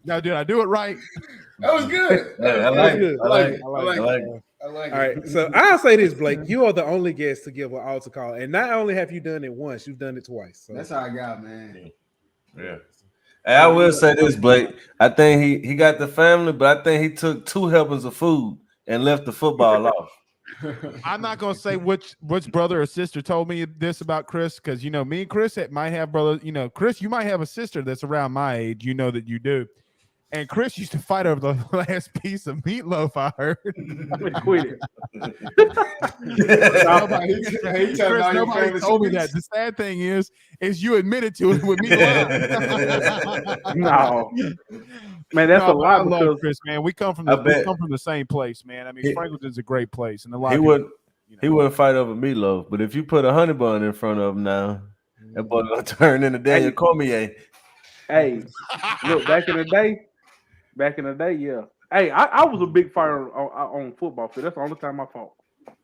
Now, did I do it right? That was good. I like it. I like it. I like All it. right, so I'll say this, Blake. You are the only guest to give an altar call, and not only have you done it once, you've done it twice. So That's how I got, man. Yeah. And I will say this, Blake. I think he got the family, but I think he took 2 helpings of food and left the football off. I'm not gonna say which brother or sister told me this about Chris, because you know me and Chris might have brother. You know, Chris, you might have a sister that's around my age. You know that you do. And Chris used to fight over the last piece of meatloaf. I heard. Quit Chris, nobody told me that. The sad thing is you admitted to it with me lying. No, man, that's a but I lot love because Chris, man. We come from the same place, man. I mean, Franklinton's a great place, and a lot He of wouldn't. He wouldn't fight over meatloaf, but if you put a honey bun in front of him now, that boy gonna turn into Daniel Cormier. hey, look, back in the day, yeah. Hey, I was a big fighter on football field. That's the only time I fought.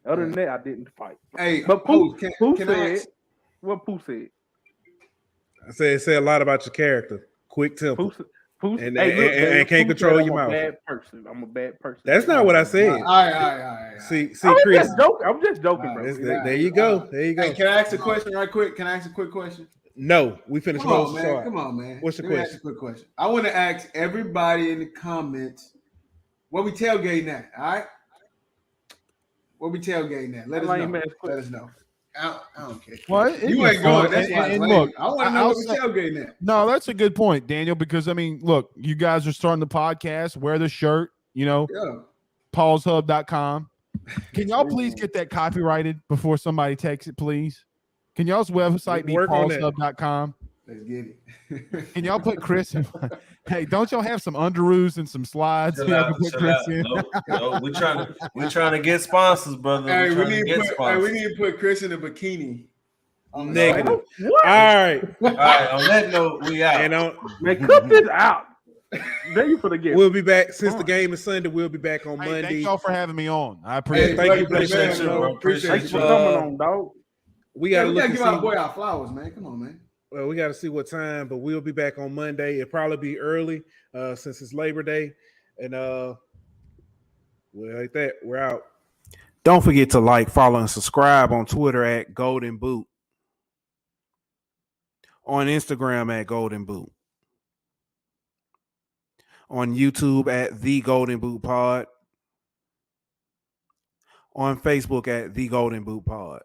Other than that, I didn't fight. Hey, but Pooh said what Pooh said. I said a lot about your character. Quick temper. Pooh, and Pooh can't control said your mouth. I'm a bad person. That's not what I said. All right. See, I'm Chris. Just joking, bro. There you go. Hey, can I ask a question right quick? Can I ask a quick question? No, we finished. Come on, man. What's the Let me question? ask a quick question. I want to ask everybody in the comments where we tailgating at. All right, where we tailgating at? Let us know. I don't care. Well, you ain't going. That's why. And look, I want to know where we tailgating at. No, that's a good point, Daniel. Because I mean, look, you guys are starting the podcast. Wear the shirt. You know, paulshub.com. Can y'all please get that copyrighted before somebody takes it, please? Can y'all's website be paulshub.com? Let's get it. Can y'all put Chris in? Hey, don't y'all have some underoos and some slides? No, we're trying to get sponsors, brother. Hey, we need to put Chris in a bikini. Negative. All right. On that note, we out. Man, cut this out. There you put again. We'll be back since the game is Sunday. We'll be back on Monday. Thank y'all for having me on. I appreciate it. Thank you, appreciate you, bro. Thanks for coming on, dog. We gotta look and give our boy our flowers, man. Come on, man. Well, we got to see what time, but we'll be back on Monday. It'll probably be early since it's Labor Day. And well, like that, we're out. Don't forget to like, follow, and subscribe on Twitter at Golden Boot. On Instagram at Golden Boot. On YouTube at The Golden Boot Pod. On Facebook at The Golden Boot Pod.